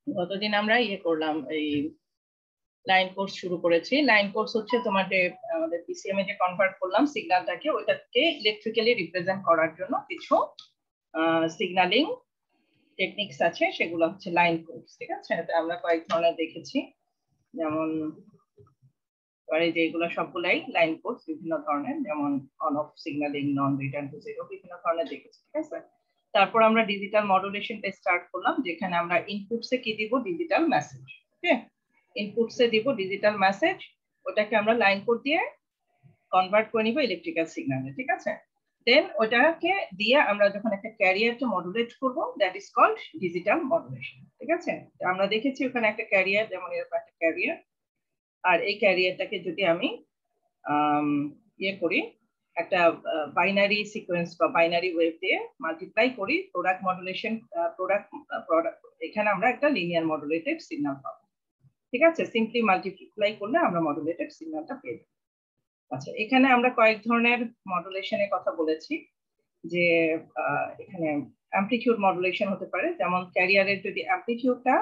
গতদিন আমরা করলাম, এই লাইন কোর্স শুরু করেছি। লাইন কোর্স হচ্ছে তোমাদের আমাদের পিসিএম এ যে কনভার্ট করলাম সিগন্যালটাকে, ওইটাকে ইলেকট্রিক্যালি রিপ্রেজেন্ট করার জন্য কিছু সিগন্যালিং টেকনিক্স আছে, সেগুলো হচ্ছে লাইন কোর্স। ঠিক আছে, আমরা কয়েক ধরনের দেখেছি, যেমন যেগুলো সবগুলাই লাইন কোর্স বিভিন্ন ধরনের, যেমন on of signalling, non return to zero, বিভিন্ন ধরনের দেখেছি। ঠিক আছে, তারপর আমরা ডিজিটাল মডুলেশনটা স্টার্ট করলাম, যেখানে আমরা ইনপুটসে কি দিব, ডিজিটাল মেসেজ। ওকে, ইনপুটসে দিব ডিজিটাল মেসেজ, ওটাকে আমরা লাইন কোড দিয়ে কনভার্ট করে নিব ইলেকট্রিক্যাল সিগন্যালে। ঠিক আছে, দেন ওটাকে দিয়ে আমরা যখন একটা ক্যারিয়ারকে মডুলেট করব, that is called digital modulation. ঠিক আছে, আমরা দেখেছি ওখানে একটা ক্যারিয়ার, যেমন এরকম একটা ক্যারিয়ার, আর এই ক্যারিয়ারটাকে যদি আমি করি, একটা বাইনারি সিকোয়েন্স বা বাইনারি ওয়েভ দিয়ে মাল্টিপ্লাই করি, প্রোডাক্ট মডুলেশন, প্রোডাক্ট এখানে আমরা একটা লিনিয়ার মডুলেটেড সিগন্যাল পাবো। ঠিক আছে, সিম্পলি মাল্টিপ্লাই করলে আমরা মডুলেটেড সিগন্যালটা পেয়ে যাবো। আচ্ছা, এখানে আমরা কয়েক ধরনের মডুলেশনের কথা বলেছি, যে এখানে অ্যামপ্লিটিউড মডুলেশন হতে পারে, যেমন ক্যারিয়ারের যদি অ্যামপ্লিটিউডটা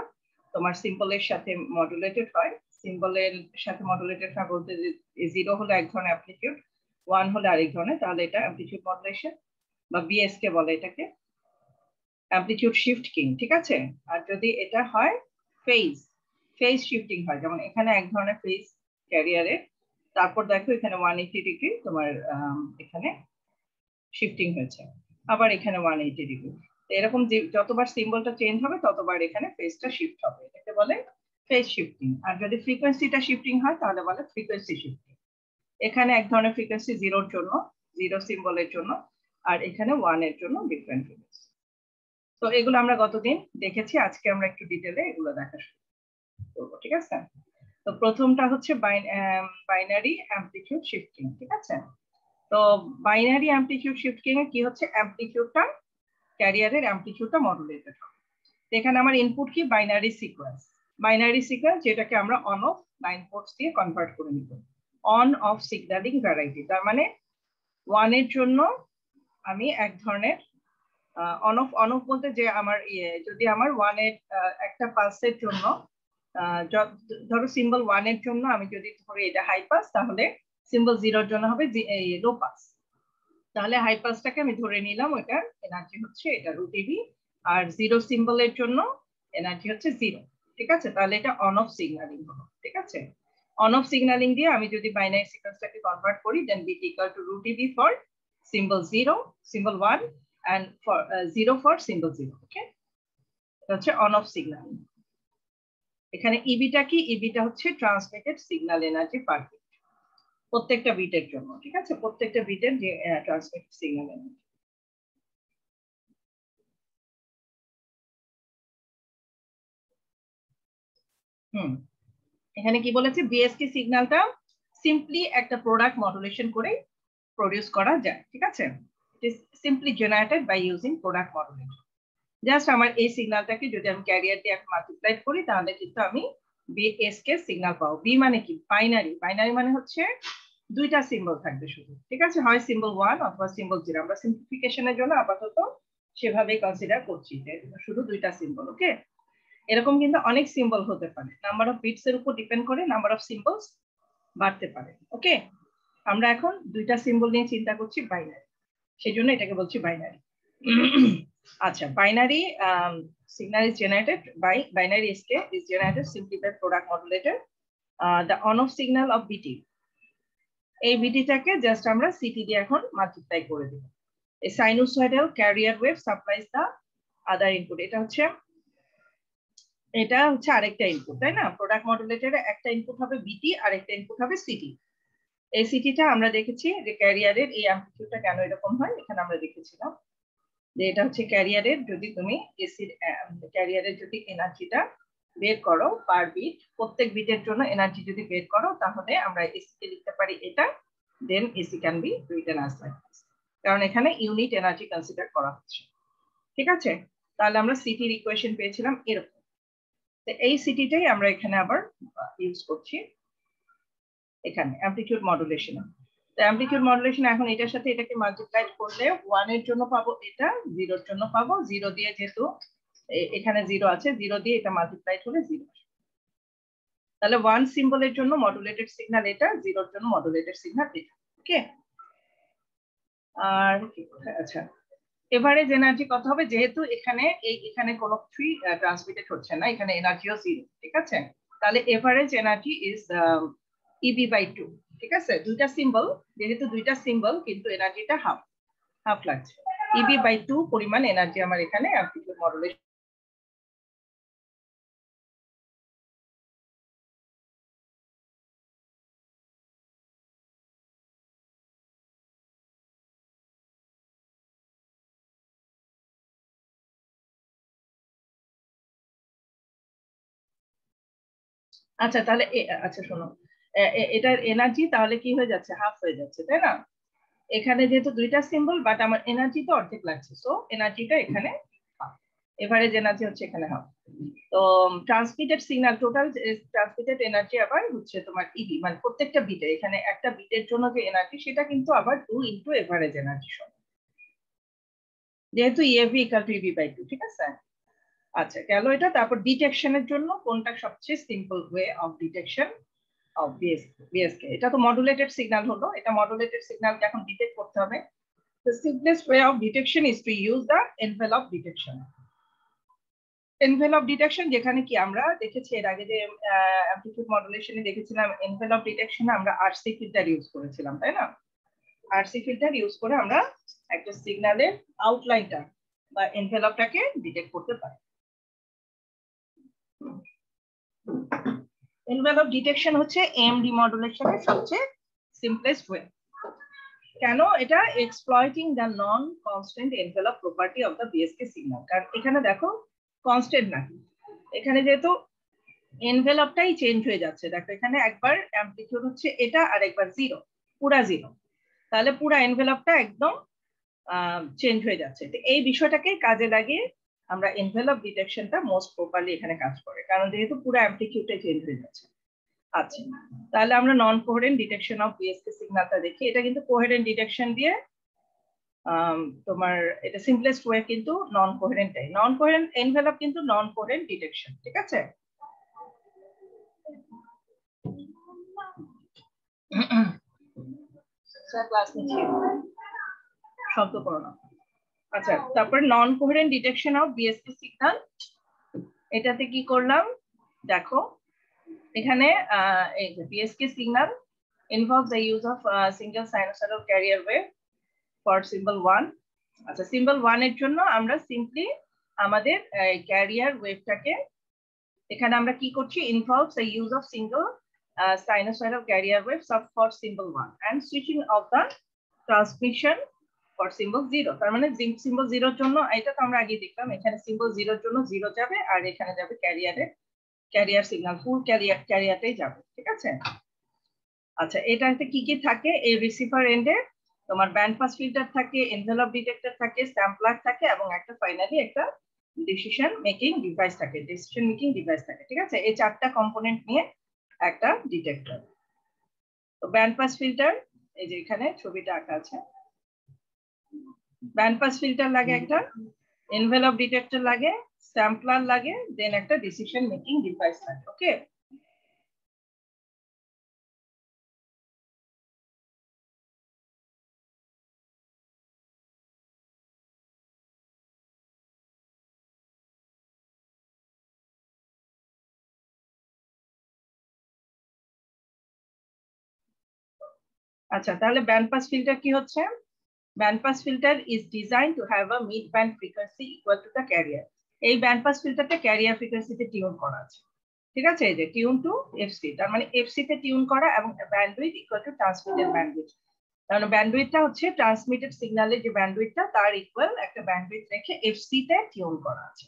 তোমার সিম্বলের সাথে মডুলেটেড হয়, সিম্বলের সাথে মডুলেটেড হয় বলতে জিরো হলো এক ধরনের অ্যামপ্লিটিউড, 1 হলে আরেক ধরনের, তাহলে এটা অ্যামপ্লিটিউড মডুলেশন বা বিএসকে বলে এটাকে, অ্যামপ্লিটিউড শিফট কিং। ঠিক আছে, আর যদি এটা হয় ফেজ শিফটিং হয়, যেমন এখানে এক ধরনের ফেজ ক্যারিয়ারে, তারপর দেখো এখানে 180 ডিগ্রি তোমার এখানে শিফটিং হয়েছে, আবার এখানে 180 ডিগ্রি। এরকম যতবার সিম্বলটা চেঞ্জ হবে ততবার এখানে ফেজটা শিফট হবে, এটাকে বলে ফেজ শিফটিং। আর যদি ফ্রিকোয়েন্সিটা শিফটিং হয় তাহলে বলে ফ্রিকোয়েন্সি শিফটিং। এখানে এক ধরনের ফ্রিকোয়েন্সি জিরোর জন্য, জিরো সিম্বলের জন্য, আর এখানে 1 এর জন্য ডিফারেন্ট ফ্রিকোয়েন্সি। তো এগুলো আমরা গতদিন দেখেছি, আজকে আমরা একটু ডিটেলে এগুলো দেখা শুরু করবো। ঠিক আছে, তো প্রথমটা হচ্ছে বাইনারি অ্যামপ্লিটিউড শিফটিং। ঠিক আছে, তো বাইনারি অ্যামপ্লিটিউড শিফটিং এ কি হচ্ছে, অ্যামপ্লিটিউডটা ক্যারিয়ারের অ্যামপ্লিটিউডটা মডুলেটেড হবে। এখানে আমার ইনপুট কি, বাইনারি সিকোয়েন্স, যেটাকে আমরা অন অফ লাইন পোর্টস দিয়ে কনভার্ট করে নিব। অন অফ সিগন্যালিং ভ্যারাইটি, তার মানে 1 এর জন্য আমি এক ধরনের অন অফ বলতে, যে আমার যদি আমার 1 এর একটা পালসের জন্য, ধরো সিম্বল 1 এর জন্য আমি যদি ধরি এটা হাই পাস, তাহলে সিম্বল 0 এর জন্য হবে লো পাস। তাহলে হাই পাসটাকে আমি ধরে নিলাম, ওটার এনার্জি হচ্ছে এটা √EB, আর 0 সিম্বলের জন্য এনার্জি হচ্ছে 0। ঠিক আছে, তাহলে এটা অন অফ সিগন্যালিং হলো। ঠিক আছে, অন অফ সিগন্যালিং দিয়ে আমি যদি বাইনারি সিকোয়েন্সটাকে কনভার্ট করি, then bit equal to √EB for symbol 0, symbol 1, and for 0 for symbol 0. Okay, এটা হচ্ছে অন অফ সিগন্যালিং। এখানে ইবিটা কি, ইবিটা হচ্ছে transmitted signal energy per bit, প্রত্যেকটা বিটের জন্য। ঠিক আছে, প্রত্যেকটা বিটের যে ট্রান্সমিটেড সিগন্যাল এনার্জি। এখানে কি বলেছে, বিএসটি সিগন্যালটা সিম্পলি একটা প্রোডাক্ট মডুলেশন করে প্রডিউস করা যায়। ঠিক আছে, it is simply generated by using product modulation. Just আমার এই সিগন্যালটাকে যদি আমি ক্যারিয়ার দিয়ে মাল্টিপ্লাই করি, তাহলে কিন্তু আমি বিএসকে সিগন্যাল পাবো। বি মানে কি, বাইনারি মানে হচ্ছে দুইটা সিম্বল থাকবে শুধু। ঠিক আছে, হয় সিম্বল 1 অথবা সিম্বল 0। আমরা সিম্পলিফিকেশনের জন্য আপাতত সেভাবেই কনসিডার করছি যে শুধু দুইটা সিম্বল। ওকে, এরকম কিন্তু অনেক সিম্বল হতে পারে, নাম্বার অফ বিটস এর উপর ডিপেন্ড করে নাম্বার অফ সিম্বলস বাড়তে পারে। ওকে, আমরা এখন দুইটা সিম্বল নিয়ে চিন্তা করছি, বাইনারি, সেজন্য এটাকে বলছি বাইনারি। আচ্ছা, binary signal is generated by binary SK is generated simply by product modulator. The on off signal of BT, এই বিটিটাকে জাস্ট আমরা সিটি দিয়ে এখন মাল্টিপ্লাই করে দেব। A sinusoidal carrier wave supplies the other input. এটা হচ্ছে আরেকটা input, তাই না? প্রোডাক্ট মডুলেটরে একটা ইনপুট হবে বিটি, আর একটা ইনপুট হবে সিটি। এই সিটিটা আমরা দেখেছি যে ক্যারিয়ারের এই অ্যামপ্লিটিউডটা কেন এরকম হয়, এখানে আমরা দেখেছিলাম যে এটা হচ্ছে ক্যারিয়ারের, যদি তুমি এসির ক্যারিয়ারের যদি এনার্জিটা বের করো পার বিট, প্রত্যেক বিটের জন্য এনার্জি যদি বের করো, তাহলে আমরা এসি কে লিখতে পারি এটা, then AC can be written as like this, কারণ এখানে ইউনিট এনার্জি কনসিডার করা হচ্ছে। ঠিক আছে, তাহলে আমরা সিটির ইকুয়েশন পেয়েছিলাম এরকম। তো এই সিটিটাই আমরা এখানে আবার ইউজ করছি এখানে অ্যামপ্লিটিউড মডুলেশন। তো অ্যামপ্লিটিউড মডুলেশন এখন এটার সাথে এটাকে মাল্টিপ্লাই করলে 1 এর জন্য পাবো এটা, 0 এর জন্য পাবো। 0 দিয়ে যেহেতু এখানে 0 আছে, 0 দিয়ে এটা মাল্টিপ্লাই করে 0। তাহলে 1 সিম্বলের জন্য মডুলেটেড সিগন্যাল এটা, 0 এর জন্য মডুলেটেড সিগন্যাল এটা। ওকে, আর আচ্ছা এভারেজ এনার্জি কত হবে, যেহেতু এখানে কোনো কিছুই ট্রান্সমিটেড হচ্ছে না, এখানে এনার্জিও 0, ঠিক আছে। তাহলে এভারেজ এনার্জি ইজ EB/2, ঠিক আছে। দুইটা সিম্বল, যেহেতু দুইটা সিম্বল কিন্তু এনার্জিটা হাফ হাফ লাগছে। EB/2 পরিমাণ এনার্জি আমার এখানে অ্যামপ্লিটিউড মডুলেশন। আচ্ছা তাহলে আচ্ছা শোনো, এটার এনার্জি তাহলে কি হয়ে যাচ্ছে, হাফ হয়ে যাচ্ছে, তাই না। এখানে যেহেতু দুইটা সিম্বল, বাট আমার এনার্জি তো অর্ধেক লাগছে, সো এনার্জিটা এখানে হাফ, এভারেজ এনার্জি হচ্ছে এখানে হাফ। তো transmitted signal total transmitted energy আবার হচ্ছে তোমার ইবি, মানে প্রত্যেকটা বিটে, এখানে একটা বিটের জন্য যে এনার্জি সেটা কিন্তু আবার 2 ইনটু এভারেজ এনার্জি সমান, যেহেতু EFV ইকুয়াল টু EB/2, ঠিক আছে। আচ্ছা গেল এটা। তারপর ডিটেকশনের জন্য কোনটা সবচেয়ে simple way of detection of BSK, এটা তো মডুলেটেড সিগন্যাল হলো, এটা মডুলেটেড সিগন্যালকে এখন ডিটেক্ট করতে হবে। The simplest way of detection is to use the envelope detection. Envelope detection যেখানে কি আমরা দেখেছি এর আগে যে অ্যামপ্লিটিউড মডুলেশনে দেখেছিলাম, এনভেলপ ডিটেকশনে আমরা RC ফিল্টার ইউজ করেছিলাম, তাই না। RC ফিল্টার ইউজ করে আমরা একটা সিগন্যালের আউটলাইনটা বা এনভেলপটাকে ডিটেক্ট করতে পারি। এনভেলপ ডিটেকশন হচ্ছে AMD মডুলেশনের সবচেয়ে সিম্পলেস্ট ওয়ে। কেন, এটা exploiting the non constant envelope property of the BSK signal. কারণ এখানে দেখো কনস্ট্যান্ট না, এখানে যেহেতু এনভেলপটাই চেঞ্জ হয়ে যাচ্ছে, দেখো এখানে একবার অ্যামপ্লিটিউড হচ্ছে এটা আর একবার 0, পুরা 0, তাহলে পুরা এনভেলপটা একদম চেঞ্জ হয়ে যাচ্ছে। তো এই বিষয়টাকে কাজে লাগিয়ে আমরা এনভেলপ ডিটেকশনটা মোস্ট প্রপারলি এখানে কাজ করে, কারণ যেহেতু পুরো অ্যামপ্লিটিউডটা চেঞ্জ হয়ে যাচ্ছে। আচ্ছা তাহলে আমরা নন কোহেরেন্ট ডিটেকশন অফ বিএসকে সিগন্যালটা দেখি। এটা কিন্তু কোহেরেন্ট ডিটেকশন দিয়ে তোমার এটা সিম্পলেস্ট ওয়ে, কিন্তু নন কোহেরেন্টটাই। নন কোহেরেন্ট এনভেলপ কিন্তু নন কোহেরেন্ট ডিটেকশন, ঠিক আছে। ক্লাস নিচ্ছি, শব্দ করো না। আচ্ছা তারপর non coherent detection of BSK signal, এটাতে কি করলাম দেখো, এখানে এই যে BSK signal involves the use of single sinusoidal carrier wave for symbol 1. আচ্ছা সিম্বল 1 এর জন্য আমরা সিম্পলি আমাদের ক্যারিয়ার ওয়েভটাকে এখানে আমরা কি করছি, involves the use of single sinusoidal carrier wave for symbol 1 and switching of the transmission for symbol 0. তার মানে সিম্বল 0 এর জন্য এটা তো আমরা আগে দেখলাম, এখানে সিম্বল 0 এর জন্য 0 যাবে আর এখানে যাবে ক্যারিয়ার সিগন্যাল, ফুল ক্যারিয়ারটাই যাবে, ঠিক আছে। আচ্ছা এটাতে কি কি থাকে, এই রিসিভার এন্ডে তোমার ব্যান্ড পাস ফিল্টার থাকে, এনভেলপ ডিটেক্টর থাকে, স্যাম্পলার থাকে এবং একটা ফাইনালি একটা ডিসিশন মেকিং ডিভাইস থাকে, ঠিক আছে। এই চারটা কম্পোনেন্ট নিয়ে একটা ডিটেক্টর। তো ব্যান্ড পাস ফিল্টার, এই যে এখানে ছবিটা আঁকা আছে, ব্যান্ড পাস ফিল্টার লাগে একটা, এনভেলপ ডিটেক্টর লাগে, স্যাম্পলার লাগে, দেন একটা ডিসিশন মেকিং ডিভাইস লাগে। ওকে আচ্ছা তাহলে ব্যান্ড পাস ফিল্টার কি হচ্ছে, band pass filter is design to have a mid band frequency equal to the career. এই ব্যান্ড পাস ফিল্টারটা ক্যারিয়ার ফ্রিকোয়েন্সিতে টিউন করা আছে, ঠিক আছে। এই যে টিউন টু এফসি, তার মানে এফসি তে টিউন করা এবং bandwidth equal to transmitted bandwidth. তার মানে ব্যান্ডউইথটা হচ্ছে ট্রান্সমিটেড সিগন্যালের যে ব্যান্ডউইথটা তার ইকুয়াল একটা ব্যান্ডউইথ রেখে এফসি তে টিউন করা আছে।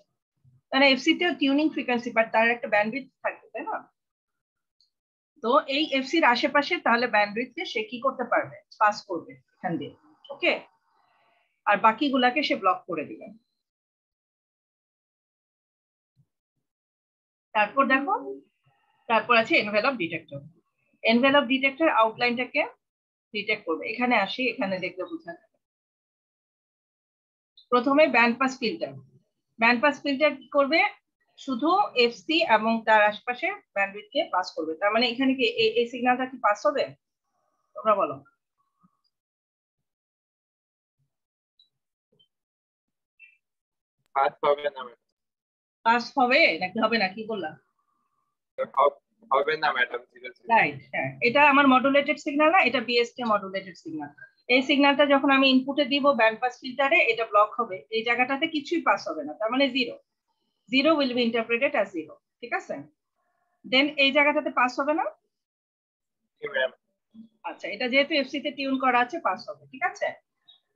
মানে এফসি তেও টিউনিং ফ্রিকোয়েন্সি, বাট তার একটা ব্যান্ডউইথ থাকবে, তাই না। তো এই এফসির আশেপাশে তাহলে ব্যান্ডউইথকে সে কি করতে পারবে, পাস করবে এখান দিয়ে, ওকে। আর বাকিগুলাকে সে ব্লক করে দিবে। তারপর দেখো, তারপর আছে এনভেলপ ডিটেক্টর। এনভেলপ ডিটেক্টর আউটলাইনটাকে ডিটেক্ট করবে। এখানে আসি, এখানে দেখলে বোঝা যাবে। প্রথমে band pass filter, band pass filter কি করবে, শুধু এফসি এবং তার আশেপাশে ব্যান্ডউইথকে পাস করবে। তার মানে এখানে কি এই সিগন্যালটা কি পাস হবে, তোমরা বলো। পাস হবে না ম্যাডাম। পাস হবে নাকি হবে না, কি বললাম? হবে না ম্যাডাম। রাইট, হ্যাঁ, এটা আমার মডুলেটেড সিগন্যাল না, এটা বিএসটি মডুলেটেড সিগন্যাল। এই সিগন্যালটা যখন আমি ইনপুটে দিব ব্যান্ড পাস ফিল্টারে, এটা ব্লক হবে, এই জায়গাটাতে কিছুই পাস হবে না, তার মানে zero. Zero will be interpreted as zero, ঠিক আছে? দেন এই জায়গাটাতে পাস হবে না। আচ্ছা, এটা যেহেতু এফসি তে টিউন করা আছে পাস হবে, ঠিক আছে?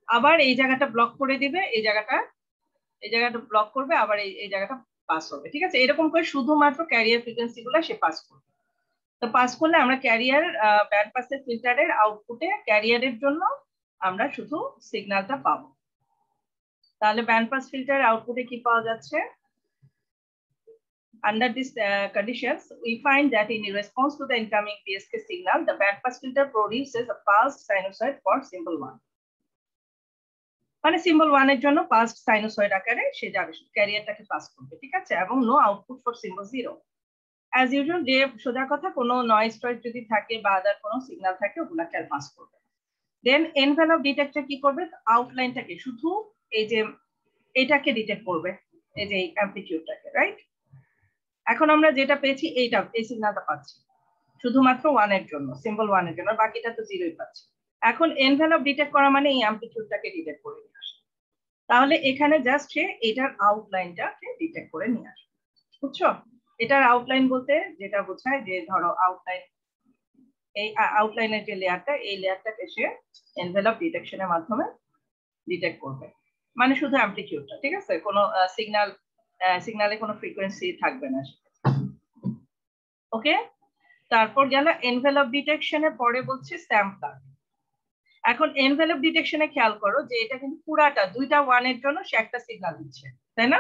আবার এই জায়গাটা ব্লক করে দিবে, এই জায়গাটা ব্লক করবে, আবার এই জায়গাটা পাস হবে, ঠিক আছে? এরকম করে শুধুমাত্র ক্যারিয়ার ফ্রিকোয়েন্সি গুলো সে পাস করবে। তো পাস করলে আমরা ক্যারিয়ার ব্যান্ড পাসের ফিল্টারের আউটপুটে ক্যারিয়ারের জন্য আমরা শুধু সিগন্যালটা পাবো। তাহলে ব্যান্ড পাস ফিল্টারের আউটপুটে কি পাওয়া যাচ্ছে? Under these conditions, we find that in response to the incoming BSK signal, the bandpass filter produces a pulsed sinusoid for symbol 1. মানে সিম্বল 1 এর জন্য পাসড সাইনোসয়েড আকারে সে যাবে, ক্যারিয়ারটাকে পাস করবে, ঠিক আছে? এবং no output for symbol 0। As usual, যে সোজা কথা, কোনো নয়েজ টয়েজ যদি থাকে বা আদার কোনো সিগন্যাল থাকে ওগুলাকে আর পাস করবে। দেন এনভেলপ ডিটেক্টর কি করবে, আউটলাইনটাকে, শুধু এই যে এটাকে ডিটেক্ট করবে, এই যে অ্যামপ্লিটিউডটাকে, রাইট? এখন আমরা যেটা পেয়েছি এইটা, এই সিগন্যালটা পাচ্ছি শুধুমাত্র 1 এর জন্য, সিম্বল 1 এর জন্য, বাকিটা তো জিরোই পাচ্ছি। এখন এনভেলপ ডিটেক্ট করা মানে এই অ্যামপ্লিটিউডটাকে ডিটেক্ট করে নিয়ে আসে। তাহলে এখানে জাস্ট সে এটার আউটলাইনটাকে ডিটেক্ট করে নিয়ে আসে, বুঝছো? এটার আউটলাইন বলতে যেটা বোঝায় যে ধরো আউটলাইন, এই আউটলাইনের যে লেয়ারটা, এই লেয়ারটাকে সে এনভেলপ ডিটেকশনের মাধ্যমে ডিটেক্ট করবে, মানে শুধু অ্যামপ্লিটিউডটা, ঠিক আছে? কোনো সিগন্যালে কোনো ফ্রিকোয়েন্সি থাকবে না। ওকে, তারপর গেল এনভেলপ ডিটেকশনের পরে বলছে স্যাম্পলার। এখন এনভেলপ ডিটেকশনে খেয়াল করো যে এটা কিন্তু পুরাটা দুইটা 1 এর জন্য সে একটা সিগন্যাল দিচ্ছে, তাই না?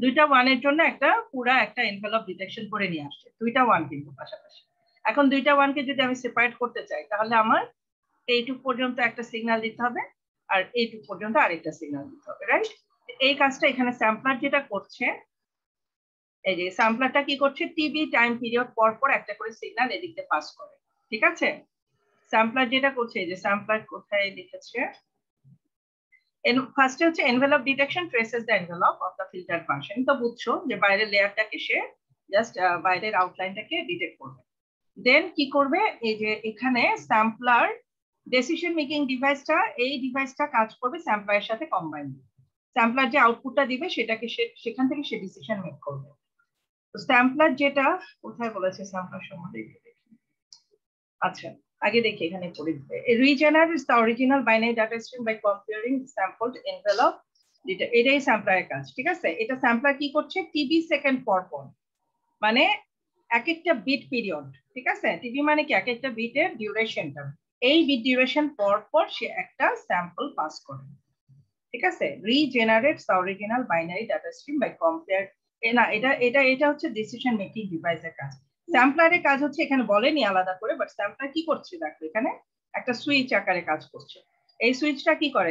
দুইটা 1 এর জন্য একটা এনভেলপ ডিটেকশন করে নিয়ে আসছে, দুইটা 1 কিন্তু পাশাপাশি। এখন দুইটা 1 কে যদি আমি সেপারেট করতে চাই, তাহলে আমার এইটুক পর্যন্ত একটা সিগন্যাল দিতে হবে আর এইটুক পর্যন্ত আরেকটা সিগন্যাল দিতে হবে, রাইট? এই কাজটা এখানে স্যাম্পলার যেটা করছে, এই যে স্যাম্পলারটা কি করছে, টিবি টাইম পিরিয়ড পর পর একটা করে সিগন্যাল এদিকে পাস করে, ঠিক আছে? স্যাম্পলার যেটা করছে, এই যে স্যাম্পলার কোথায় লিখেছে, ফার্স্টে হচ্ছে envelope detection traces the envelope of the filter function. তো বুঝছো যে বাইরের লেয়ারটাকে সে জাস্ট বাইরের আউটলাইনটাকে ডিটেক্ট করবে। দেন কি করবে, এই যে এখানে স্যাম্পলার ডিসিশন মেকিং ডিভাইসটা, এই ডিভাইসটা কাজ করবে স্যাম্পলারের সাথে কম্বাইন। স্যাম্পলার যে আউটপুটটা দিবে সেটাকে সেখান থেকে সে ডিসিশন মেক করবে। তো স্যাম্পলার যেটা কোথায় বলেছে স্যাম্পলার সম্বন্ধে, আচ্ছা আগে দেখি এখানে পড়ে দিতে। Regenerates the original binary data stream by comparing sampled envelope. এটাই স্যাম্পলারের কাজ, ঠিক আছে? এটা স্যাম্পলার কি করছে, টিবি সেকেন্ড পর পর, মানে এক একটা বিট পিরিয়ড, ঠিক আছে? টিবি মানে কি এক একটা বিটের ডিউরেশনটা, এই বিট ডিউরেশন পর পর সে একটা স্যাম্পল পাস করে, ঠিক আছে? Regenerates the original binary data stream by compare, না এটা এটা এটা হচ্ছে ডিসিশন মেকিং ডিভাইসের কাজ। স্যাম্পলারের কাজ হচ্ছে, এখানে বলেনি আলাদা করে, বাট স্যাম্পলার কি করছে দেখো, এখানে একটা সুইচ আকারে কাজ করছে। এই সুইচটা কি করে,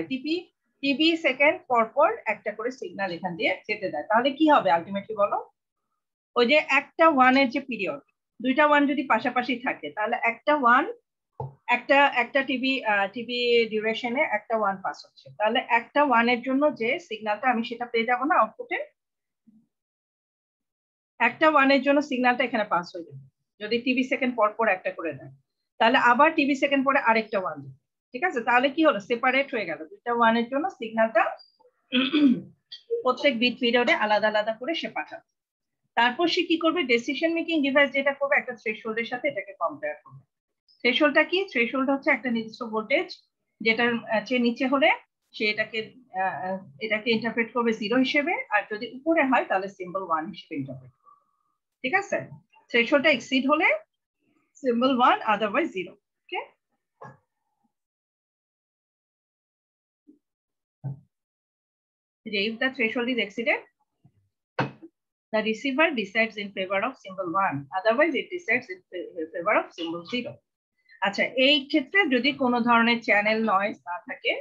টিবি সেকেন্ড পর পর একটা করে সিগন্যাল এখান দিয়ে যেতে দেয়। তাহলে কি হবে আলটিমেটলি বলো, ওই যে একটা 1 এর যে পিরিয়ড, দুইটা 1 যদি পাশাপাশি থাকে, তাহলে একটা 1 একটা টিবি ডিউরেশনে একটা 1 পাস হচ্ছে, তাহলে একটা 1 এর জন্য যে সিগন্যালটা আমি সেটা পেয়ে যাব না আউটপুটে, একটা 1 এর জন্য সিগন্যালটা এখানে পাস হয়ে যাবে যদি টিবি সেকেন্ড পর পর একটা করে দেয়। তাহলে আবার টিবি সেকেন্ড পরে আরেকটা 1, ঠিক আছে? তাহলে কি হলো, সেপারেট হয়ে গেল, দুইটা 1 এর জন্য সিগন্যালটা প্রত্যেক বিট পিরিয়ডে আলাদা আলাদা করে সে পাঠাবে। তারপর সে কি করবে, ডিসিশন মেকিং ডিভাইস যেটা করবে, একটা থ্রেশহোল্ডের সাথে এটাকে কম্পেয়ার করবে। থ্রেশহোল্ডটা কি, থ্রেশহোল্ড হচ্ছে একটা নির্দিষ্ট ভোল্টেজ, যেটার চেয়ে নিচে হলে সে এটাকে ইন্টারপ্রেট করবে 0 হিসেবে, আর যদি উপরে হয় তাহলে সিম্বল 1 হিসেবে ইন্টারপ্রেট করবে, ঠিক আছে? থ্রেশহোল্ডটা এক্সিড হলে symbol 1, otherwise 0। Okay, if the threshold is exceeded, the receiver decides in favor of symbol 1, otherwise it decides in favor of symbol 0. আচ্ছা, এই ক্ষেত্রে যদি কোনো ধরনের চ্যানেল নয়েজ না থাকে,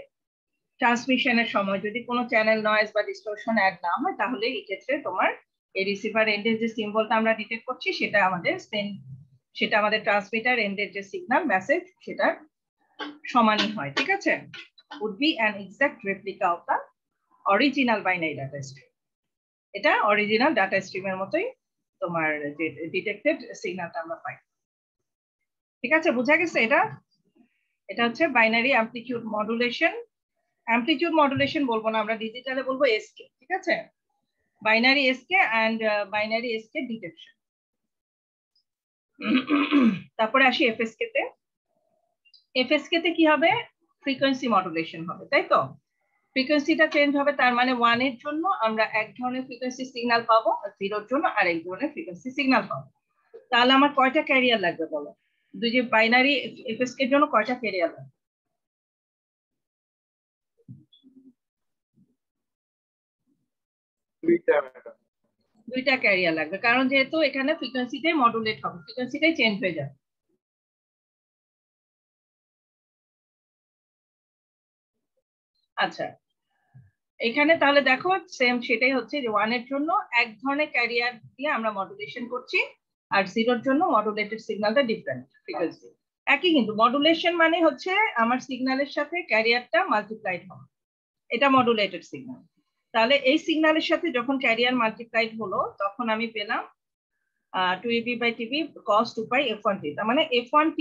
ট্রান্সমিশনের সময় যদি কোনো চ্যানেল নয়েজ বা ডিস্টরশন অ্যাড না হয়, তাহলে এই ক্ষেত্রে তোমার এই রিসিভার এন্ডের যে সিম্বলটা আমরা ডিটেক্ট করছি সেটা আমাদের ট্রান্সমিটার এন্ডের যে সিগন্যাল মেসেজ সেটার সমানই হয়। ঠিক আছে, would be an exact replica of the original binary data stream. এটা অরিজিনাল ডাটা স্ট্রিমের মতোই তোমার যে ডিটেক্টেড সিগন্যালটা আমরা পাই। ঠিক আছে, বোঝা গেছে? এটা হচ্ছে binary amplitude modulation. Amplitude modulation বলবো না, আমরা ডিজিটালে বলবো এসকে। ঠিক আছে, binary ASK and binary ASK detection. তারপরে আসি এফএসকে তে। এফএসকে তে কি হবে? ফ্রিকোয়েন্সি মডুলেশন হবে, তাই তো? ফ্রিকোয়েন্সিটা চেঞ্জ হবে, তার মানে 1 এর জন্য আমরা এক ধরনের ফ্রিকোয়েন্সি সিগন্যাল পাবো, আর 0 এর জন্য আরেক ধরনের ফ্রিকোয়েন্সি সিগন্যাল পাবো। তাহলে আমার কয়টা ক্যারিয়ার লাগবে বলো? দুই যে বাইনারি এফএসকে এর জন্য কয়টা ক্যারিয়ার লাগবে? দুইটা ক্যারিয়ার লাগবে, কারণ যেহেতু এখানে ফ্রিকোয়েন্সিটাই মডুলেট হবে, ফ্রিকোয়েন্সিটাই চেঞ্জ হয়ে যাবে। আচ্ছা, এখানে তাহলে দেখো সেম সেটাই হচ্ছে যে 1 এর জন্য এক ধরনের ক্যারিয়ার দিয়ে আমরা মডুলেশন করছি, আর 0 এর জন্য মডুলেটেড সিগন্যালটা ডিফারেন্ট ফ্রিকোয়েন্সি। একই, কিন্তু মডুলেশন মানে হচ্ছে আমার সিগন্যালের সাথে ক্যারিয়ারটা মাল্টিপ্লাইড হওয়া, এটা মডুলেটেড সিগন্যাল। তাহলে এই সিগন্যালের সাথে যখন ক্যারিয়ার মাল্টিপ্লাইড হলো, তখন আমি পেলাম 2ab/tb cos 2π f1t। তার মানে f1t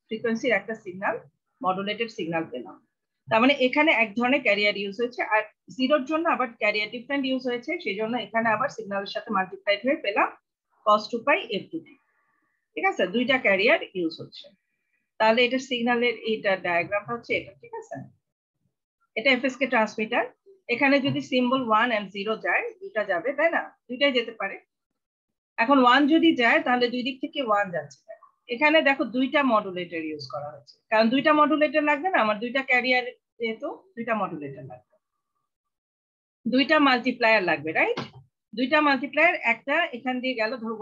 ফ্রিকোয়েন্সির একটা সিগন্যাল, মডুলেটেড সিগন্যাল পেলাম। তার মানে এখানে এক ধরনের ক্যারিয়ার ইউজ হয়েছে, আর 0 এর জন্য আবার ক্যারিয়ার ডিফারেন্ট ইউজ হয়েছে, সেই জন্য এখানে আবার সিগন্যালের সাথে মাল্টিপ্লাইড হয়ে পেলাম cos 2π f2t। ঠিক আছে, দুইটা ক্যারিয়ার ইউজ হচ্ছে। তাহলে এটা সিগন্যালের এইটা ডায়াগ্রামটা হচ্ছে এটা। ঠিক আছে, এটা এফএসকে ট্রান্সমিটার। এখানে যদি সিম্বল 1 and 0 যায়, দুইটা যাবে, তাই না? দুইটাই যেতে পারে। এখন 1 যদি যায় তাহলে দুই দিক থেকে 1 যাচ্ছে। এখানে দেখো দুইটা মডুলেটর ইউজ করা হয়েছে, কারণ দুইটা মডুলেটর লাগবে না আমার, দুইটা ক্যারিয়ার যেহেতু দুইটা মডুলেটর লাগবে, দুইটা মাল্টিপ্লায়ার লাগবে, রাইট? দুইটা মাল্টিপ্লায়ার, একটা এখান দিয়ে গেল, ধরো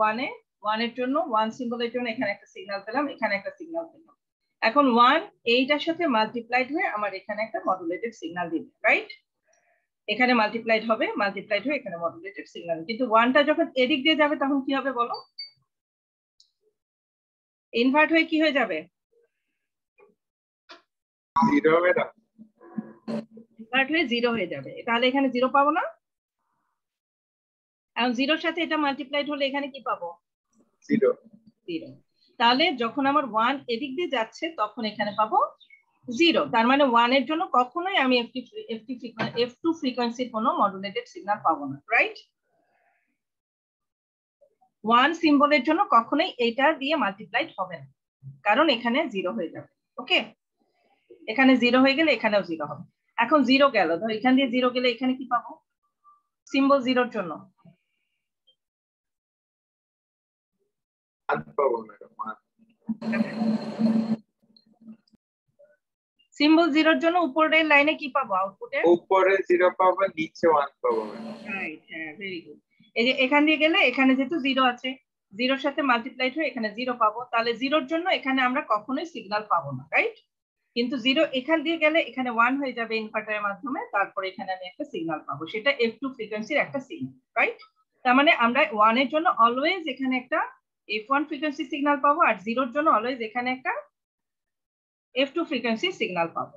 1 এর জন্য 1 সিম্বলের জন্য এখানে একটা সিগন্যাল পেলাম, এখানে একটা সিগন্যাল পেলাম। এখন 1 এইটার সাথে মাল্টিপ্লাইড হয়ে আমার এখানে একটা মডুলেটেড সিগন্যাল দিবে, রাইট? এখানে মাল্টিপ্লাইড হবে, মাল্টিপ্লাইড হয়ে এখানে মডুলেটেড সিগন্যাল। কিন্তু 1টা যখন এদিক দিয়ে যাবে তখন কি হবে বলো? ইনভার্ট হয়ে কি হয়ে যাবে? ইনভার্ট হয়ে 0 হয়ে যাবে। তাহলে এখানে 0 পাবো না? এখন 0 এর সাথে এটা মাল্টিপ্লাইড হলে এখানে কি পাবো? 0। তাহলে যখন আমার 1 এদিক দিয়ে যাচ্ছে তখন এখানে পাবো 0। তার মানে 1 এর জন্য কখনোই আমি f2 ফ্রিকোয়েন্সির কোনো মডুলেটেড সিগন্যাল পাবো না, রাইট? 1 সিম্বলের জন্য কখনোই এটা দিয়ে মাল্টিপ্লাইড হবে না, কারণ এখানে 0 হয়ে যাবে। ওকে, এখানে 0 হয়ে গেলে এখানেও 0 হবে। এখন 0 গেল, ধর এখান দিয়ে 0 গেলে এখানে কি পাবো? সিম্বল 0 এর জন্য সিম্বল 0 এর জন্য উপরের লাইনে কি পাবো? আউটপুটে উপরে 0 পাবো, নিচে 1 পাবো। রাইট, হ্যাঁ, ভেরি গুড। এই যে এখান দিয়ে গেলে এখানে যেহেতু 0 আছে, 0 এর সাথে মাল্টিপ্লাইড হয়ে এখানে 0 পাবো, তাহলে 0 এর জন্য এখানে আমরা কখনোই সিগন্যাল পাবো না, রাইট? কিন্তু 0 এখান দিয়ে গেলে এখানে 1 হয়ে যাবে ইনভার্টারের মাধ্যমে, তারপরে এখানে আমি একটা সিগন্যাল পাবো, সেটা f2 ফ্রিকোয়েন্সির একটা সিগন্যাল, রাইট? তার মানে আমরা 1 এর জন্য অলওয়েজ এখানে একটা f1 ফ্রিকোয়েন্সি সিগন্যাল পাবো, আর 0 এর জন্য অলওয়েজ এখানে একটা f2 ফ্রিকোয়েন্সি সিগন্যাল পাবো।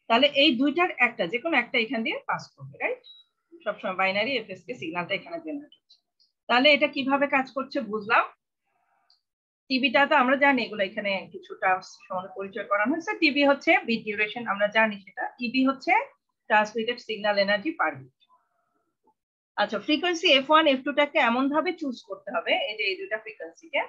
তাহলে এই দুইটার একটা, যে কোনো একটা এখান দিয়ে পাস করবে, রাইট? সবসময় বাইনারি এফএসকে সিগন্যালটা এখানে জেনারেট হচ্ছে। তাহলে এটা কিভাবে কাজ করছে বুঝলাম। টিভিটা তো আমরা জানি, এগুলো এখানে কিছু টার্মস সম্বন্ধে পরিচয় করানো হয়েছে। টিভি হচ্ছে বিট ডিউরেশন, আমরা জানি সেটা। ইবি হচ্ছে transmitted signal energy per bit. আচ্ছা, ফ্রিকোয়েন্সি f1 f2 টাকে এমন ভাবে চুজ করতে হবে, এই যে এই দুটো ফ্রিকোয়েন্সিকে,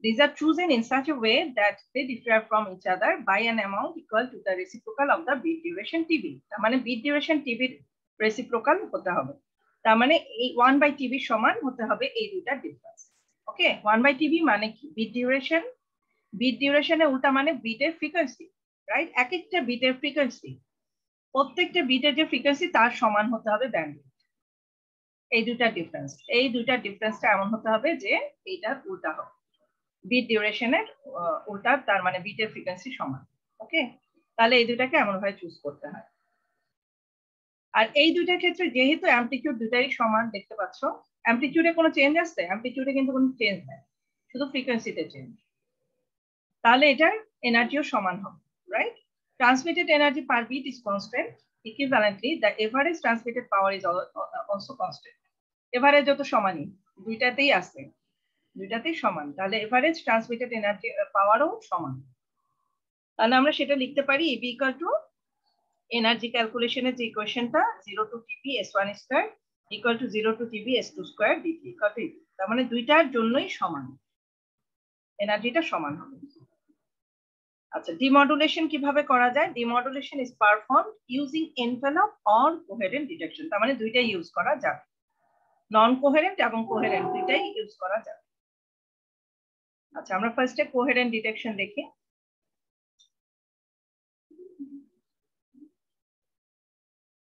these are chosen in such a way that they differ from each other by an amount equal to the reciprocal of the bit duration tb। তার মানে বিট ডিউরেশন টিভি রেসিপ্রোকাল হতে হবে, তার মানে এই 1/tb সমান হতে হবে এই দুইটা ডিফারেন্স। ওকে, 1/tb মানে কি? Bit duration. বিট ডিউরেশনের উল্টা মানে বিটের ফ্রিকোয়েন্সি, রাইট? এক একটা বিটের ফ্রিকোয়েন্সি, প্রত্যেকটা বিটের যে ফ্রিকোয়েন্সি তার সমান হতে হবে ব্যান্ডউইথ। এই দুইটা ডিফারেন্স, এই দুইটা ডিফারেন্সটা এমন হতে হবে যে এইটার উল্টা হবে, বিট ডিউরেশনের উল্টা, তার মানে বিটের ফ্রিকোয়েন্সি সমান। ওকে, তাহলে এই দুটাকে এমন ভাবে চুজ করতে হয়। আর এই দুইটার ক্ষেত্রে যেহেতু অ্যামপ্লিটিউড দুটারই সমান দেখতে পাচ্ছ, অ্যামপ্লিটিউডে কোনো চেঞ্জ আসছে? অ্যামপ্লিটিউডে কিন্তু কোনো চেঞ্জ নেই, শুধু ফ্রিকোয়েন্সিতে চেঞ্জ। তাহলে এটার এনার্জিও সমান হবে, right? Transmitted energy per bit is constant, equivalently the average transmitted power is also constant. Average যত সমানই, দুইটাতেই আছে, দুইটাতেই সমান, তাহলে এভারেজ ট্রান্সমিটেড এনার্জি পাওয়ারও সমান। তাহলে আমরা সেটা লিখতে পারি ইবি ইকুয়াল টু এনার্জি ক্যালকুলেশনের যে ইকুয়েশনটা 0 to TP S1 square equal to 0 to TP S2 square dt equal to, তার মানে দুইটার জন্যই সমান, এনার্জিটা সমান হবে। আচ্ছা, ডিমডুলেশন কিভাবে করা যায়? Demodulation is performed using envelope or coherent detection, তার মানে দুইটাই ইউজ করা যাবে, নন কোহেরেন্ট এবং কোহেরেন্ট দুইটাই ইউজ করা যাবে। আচ্ছা, আমরা ফার্স্টে কোহেরেন্ট ডিটেকশন দেখি।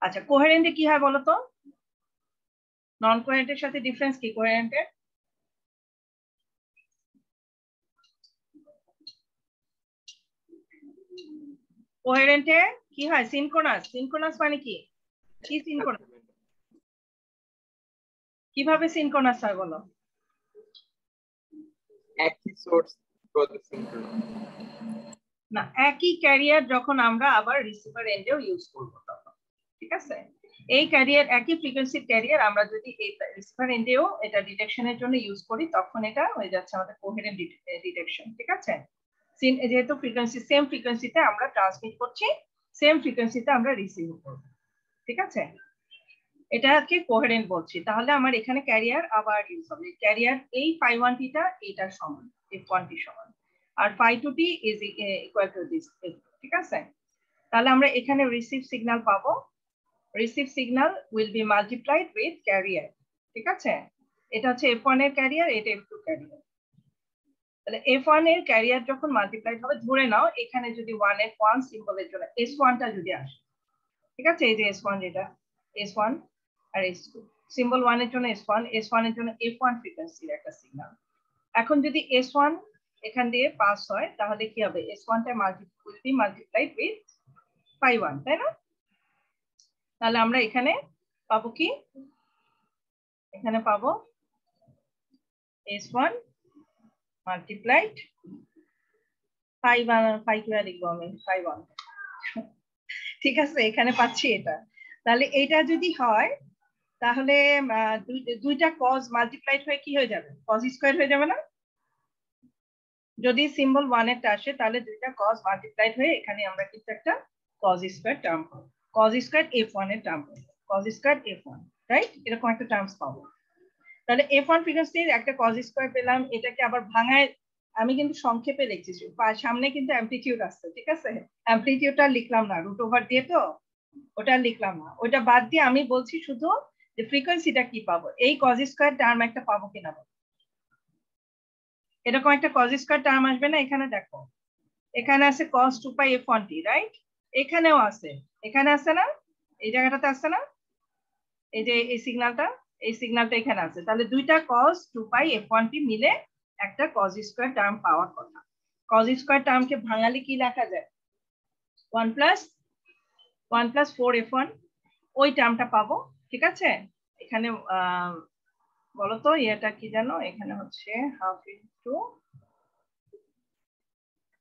আচ্ছা, কোহেরেন্টে কি হয় বলতো? নন কোহেরেন্টের সাথে ডিফারেন্স কি কোহেরেন্টের? কোহেরেন্টে কি হয়? সিনক্রোনাস। সিনক্রোনাস মানে কি? কি সিনক্রোনাস? কিভাবে সিনক্রোনাস হয় বলো? একই সোর্স সিনক্রোনাস না, একই ক্যারিয়ার যখন আমরা আবার রিসিভার এন্ডেও ইউজ করব তখন, ঠিক আছে? এই ক্যারিয়ার, একই ফ্রিকোয়েন্সির ক্যারিয়ার আমরা যদি এই রিসিভার এন্ডেও এটা ডিটেকশনের জন্য ইউজ করি, তখন এটা হয়ে যাচ্ছে আমাদের কোহেরেন্ট ডিটেকশন, ঠিক আছে? যেহেতু ফ্রিকোয়েন্সি সেম ফ্রিকোয়েন্সিতে আমরা ট্রান্সমিট করছি, সেম ফ্রিকোয়েন্সিতে আমরা রিসিভ করব, ঠিক আছে? এটাকে কোহেরেন্ট বলছি। তাহলে আমার এখানে ক্যারিয়ার আবার ইউজ হবে। ক্যারিয়ার এই φ1t টা এটার সমান, f1t সমান, আর φ2t is equal to this, ঠিক আছে? তাহলে আমরা এখানে রিসিভ সিগন্যাল পাবো, receive signal will be multiplied with career, ঠিক আছে? এটা হচ্ছে f1 এর ক্যারিয়ার, এটা f2 ক্যারিয়ার। তাহলে f1 এর ক্যারিয়ার যখন মাল্টিপ্লাইড হবে, ধরে নাও এখানে যদি 1 এর 1 সিম্বলের জন্য s1 টা যদি আসে, ঠিক আছে? এই যে s1, যেটা s1 আর s2, সিম্বল 1 এর জন্য s1, s1 এর জন্য f1 ফ্রিকোয়েন্সির একটা সিগন্যাল। এখন যদি s1 এখান দিয়ে পাস হয়, তাহলে কি হবে? s1 টা মাল্টিপ্লাইড উইথ φ1, তাই না? তাহলে আমরা এখানে পাবো কি? এখানে পাবো s1 মাল্টিপ্লাইড φ1, φ2 লিখবো আমি, φ1, ঠিক আছে? এখানে পাচ্ছি এটা। তাহলে এটা যদি হয়, তাহলে দুইটা কজ মাল্টিপ্লাইড হয়ে কি হয়ে যাবে? কজ স্কয়ার হয়ে যাবে না? যদি সিম্বল 1 এরটা আসে, তাহলে দুইটা কজ মাল্টিপ্লাইড হয়ে এখানে আমরা কিন্তু একটা কজ স্কয়ার টার্ম পাবো, কজ স্কয়ার f1 এর টার্ম পাবো, কজ স্কয়ার f1, রাইট? এরকম একটা টার্মস পাবো। তাহলে f1 ফ্রিকোয়েন্সির একটা কজ স্কয়ার পেলাম, এটাকে আবার ভাঙায় আমি কিন্তু সংক্ষেপে লিখছি, সামনে কিন্তু অ্যামপ্লিটিউড আসছে, ঠিক আছে? অ্যামপ্লিটিউডটা লিখলাম না, রুট ওভার দিয়ে, তো ওটা লিখলাম না, ওটা বাদ দিয়ে আমি বলছি শুধু যে ফ্রিকোয়েন্সিটা কি পাবো, এই কজ স্কয়ার টার্ম একটা পাবো কিনা। এরকম একটা কজ স্কয়ার টার্ম আসবে না? এখানে দেখো, এখানে আছে cos 2π f1t, রাইট? এখানেও আছে, এখানে আছে না? এই জায়গাটাতে আছে না? এই যে এই সিগন্যালটা এখানে আছে। তাহলে দুইটা cos 2π f1t মিলে একটা cos স্কয়ার টার্ম পাওয়ার কথা। cos স্কয়ার টার্মকে ভাঙালে কি লেখা যায়? 1 প্লাস 4f1, ওই টার্মটা পাবো, ঠিক আছে? এখানে বলতো এটা কি জানো? এখানে হচ্ছে হাফ ইনটু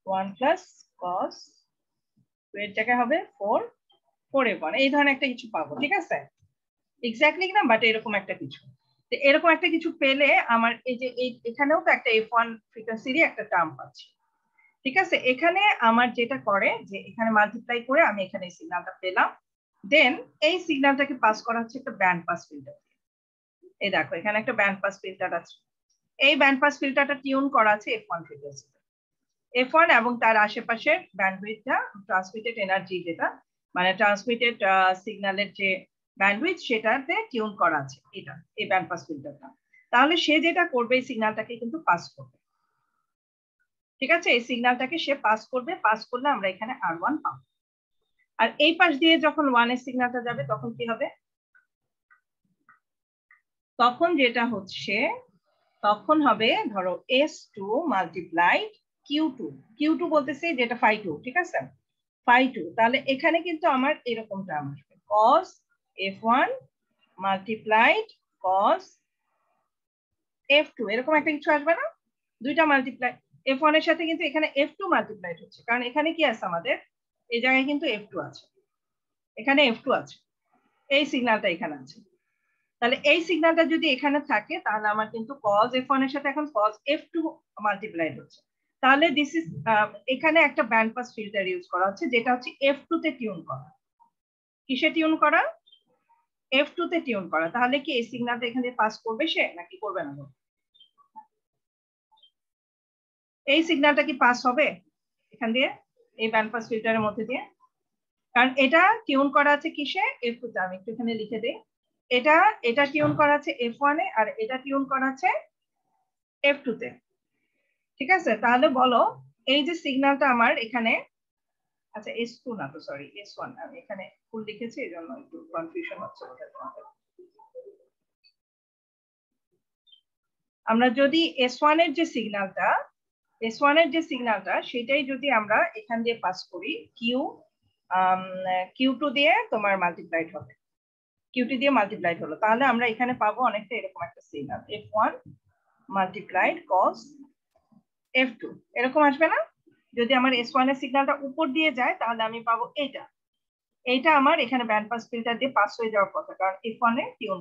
1 প্লাস cos, এর জায়গায় হবে 4f1, এই ধরনের একটা কিছু পাবো, ঠিক আছে? এক্স্যাক্টলি না, বাট এরকম একটা কিছু। তো এরকম একটা কিছু পেলে আমার এই যে এখানেও তো একটা f1 ফ্রিকোয়েন্সিরই একটা টার্ম পাচ্ছি, ঠিক আছে? এখানে আমার যেটা করে যে এখানে মাল্টিপ্লাই করে আমি এখানে এই সিগন্যালটা পেলাম, দেন এই সিগন্যালটাকে পাস করা হচ্ছে একটা ব্যান্ড পাস ফিল্টার। এই দেখো, এখানে একটা ব্যান্ড পাস ফিল্টার আছে, এই ব্যান্ড পাস ফিল্টারটা টিউন করা আছে f1 ফ্রিকোয়েন্সিতে, f1 এবং তার আশেপাশের ব্যান্ডউইথটা, ট্রান্সমিটেড এনার্জি যেটা, মানে ট্রান্সমিটেড সিগন্যালের যে ব্যান্ডউইথ, সেটাতে টিউন করা আছে এটা, এই ব্যান্ড পাস ফিল্টারটা। তাহলে সে যেটা করবে, এই সিগন্যালটাকে কিন্তু পাস করবে, ঠিক আছে? এই সিগন্যালটাকে সে পাস করবে, পাস করলে আমরা এখানে R1 পাবো। আর এই পাশ দিয়ে যখন 1 এর সিগন্যালটা যাবে, তখন কি হবে? তখন যেটা হচ্ছে, তখন হবে ধরো S2 মাল্টিপ্লাইড Q2 বলতেছে যেটা φ2, ঠিক আছে? φ2, তাহলে এখানে কিন্তু আমার এরকম টার্ম আসবে, cos f1 multiplied cos f2 এরকম একটা কিছু আসবে না? দুইটা মাল্টিপ্লাই f1 এর সাথে কিন্তু এখানে f2 মাল্টিপ্লাইড হচ্ছে, কারণ এখানে কি আছে আমাদের, এই জায়গায় কিন্তু f2 আছে, এখানে f2 আছে, এই সিগন্যালটা এখানে আছে। তাহলে এই সিগন্যালটা যদি এখানে থাকে তাহলে আমার কিন্তু cos f1 এর সাথে এখন cos f2 মাল্টিপ্লাইড হচ্ছে। তাহলে দিস ইজ এখানে একটা ব্যান্ড পাস ফিল্টার ইউজ করা হচ্ছে, যেটা হচ্ছে f2 তে টিউন করা। কিসে টিউন করা? f2 তে টিউন করা। তাহলে কি এই সিগন্যালটা এখানে পাস করবে সে, নাকি করবে না? এই সিগন্যালটা কি পাস হবে এখান দিয়ে, এই ব্যান্ড পাস ফিল্টারের মধ্যে দিয়ে? কারণ এটা টিউন করা আছে কিসে, f2 তে। আমি একটু এখানে লিখে দেই, এটা টিউন করা আছে f1 এ, আর এটা টিউন করা আছে f2 তে। ঠিক আছে, তাহলে বলো এই যে সিগন্যালটা আমার এখানে, আচ্ছা s2 না তো, সরি s1, আমি এখানে ভুল লিখেছি এজন্য একটু কনফিউশন হচ্ছে বোধহয় তোমাদের। আমরা যদি s1 এর যে সিগন্যালটা সেটাই যদি আমরা এখান দিয়ে পাস করি, q2 দিয়ে তোমার মাল্টিপ্লাইড হবে, q2 দিয়ে মাল্টিপ্লাইড হলো, তাহলে আমরা এখানে পাবো অনেকটা এরকম একটা signal, f1 multiplied cos f2, এরকম আসবে না? যদি আমার s1 এর সিগন্যালটা উপর দিয়ে যায় তাহলে আমি পাবো এইটা আমার এখানে ব্যান্ড পাস ফিল্টার দিয়ে পাস হয়ে যাওয়ার কথা, কারণ f1 এ টিউন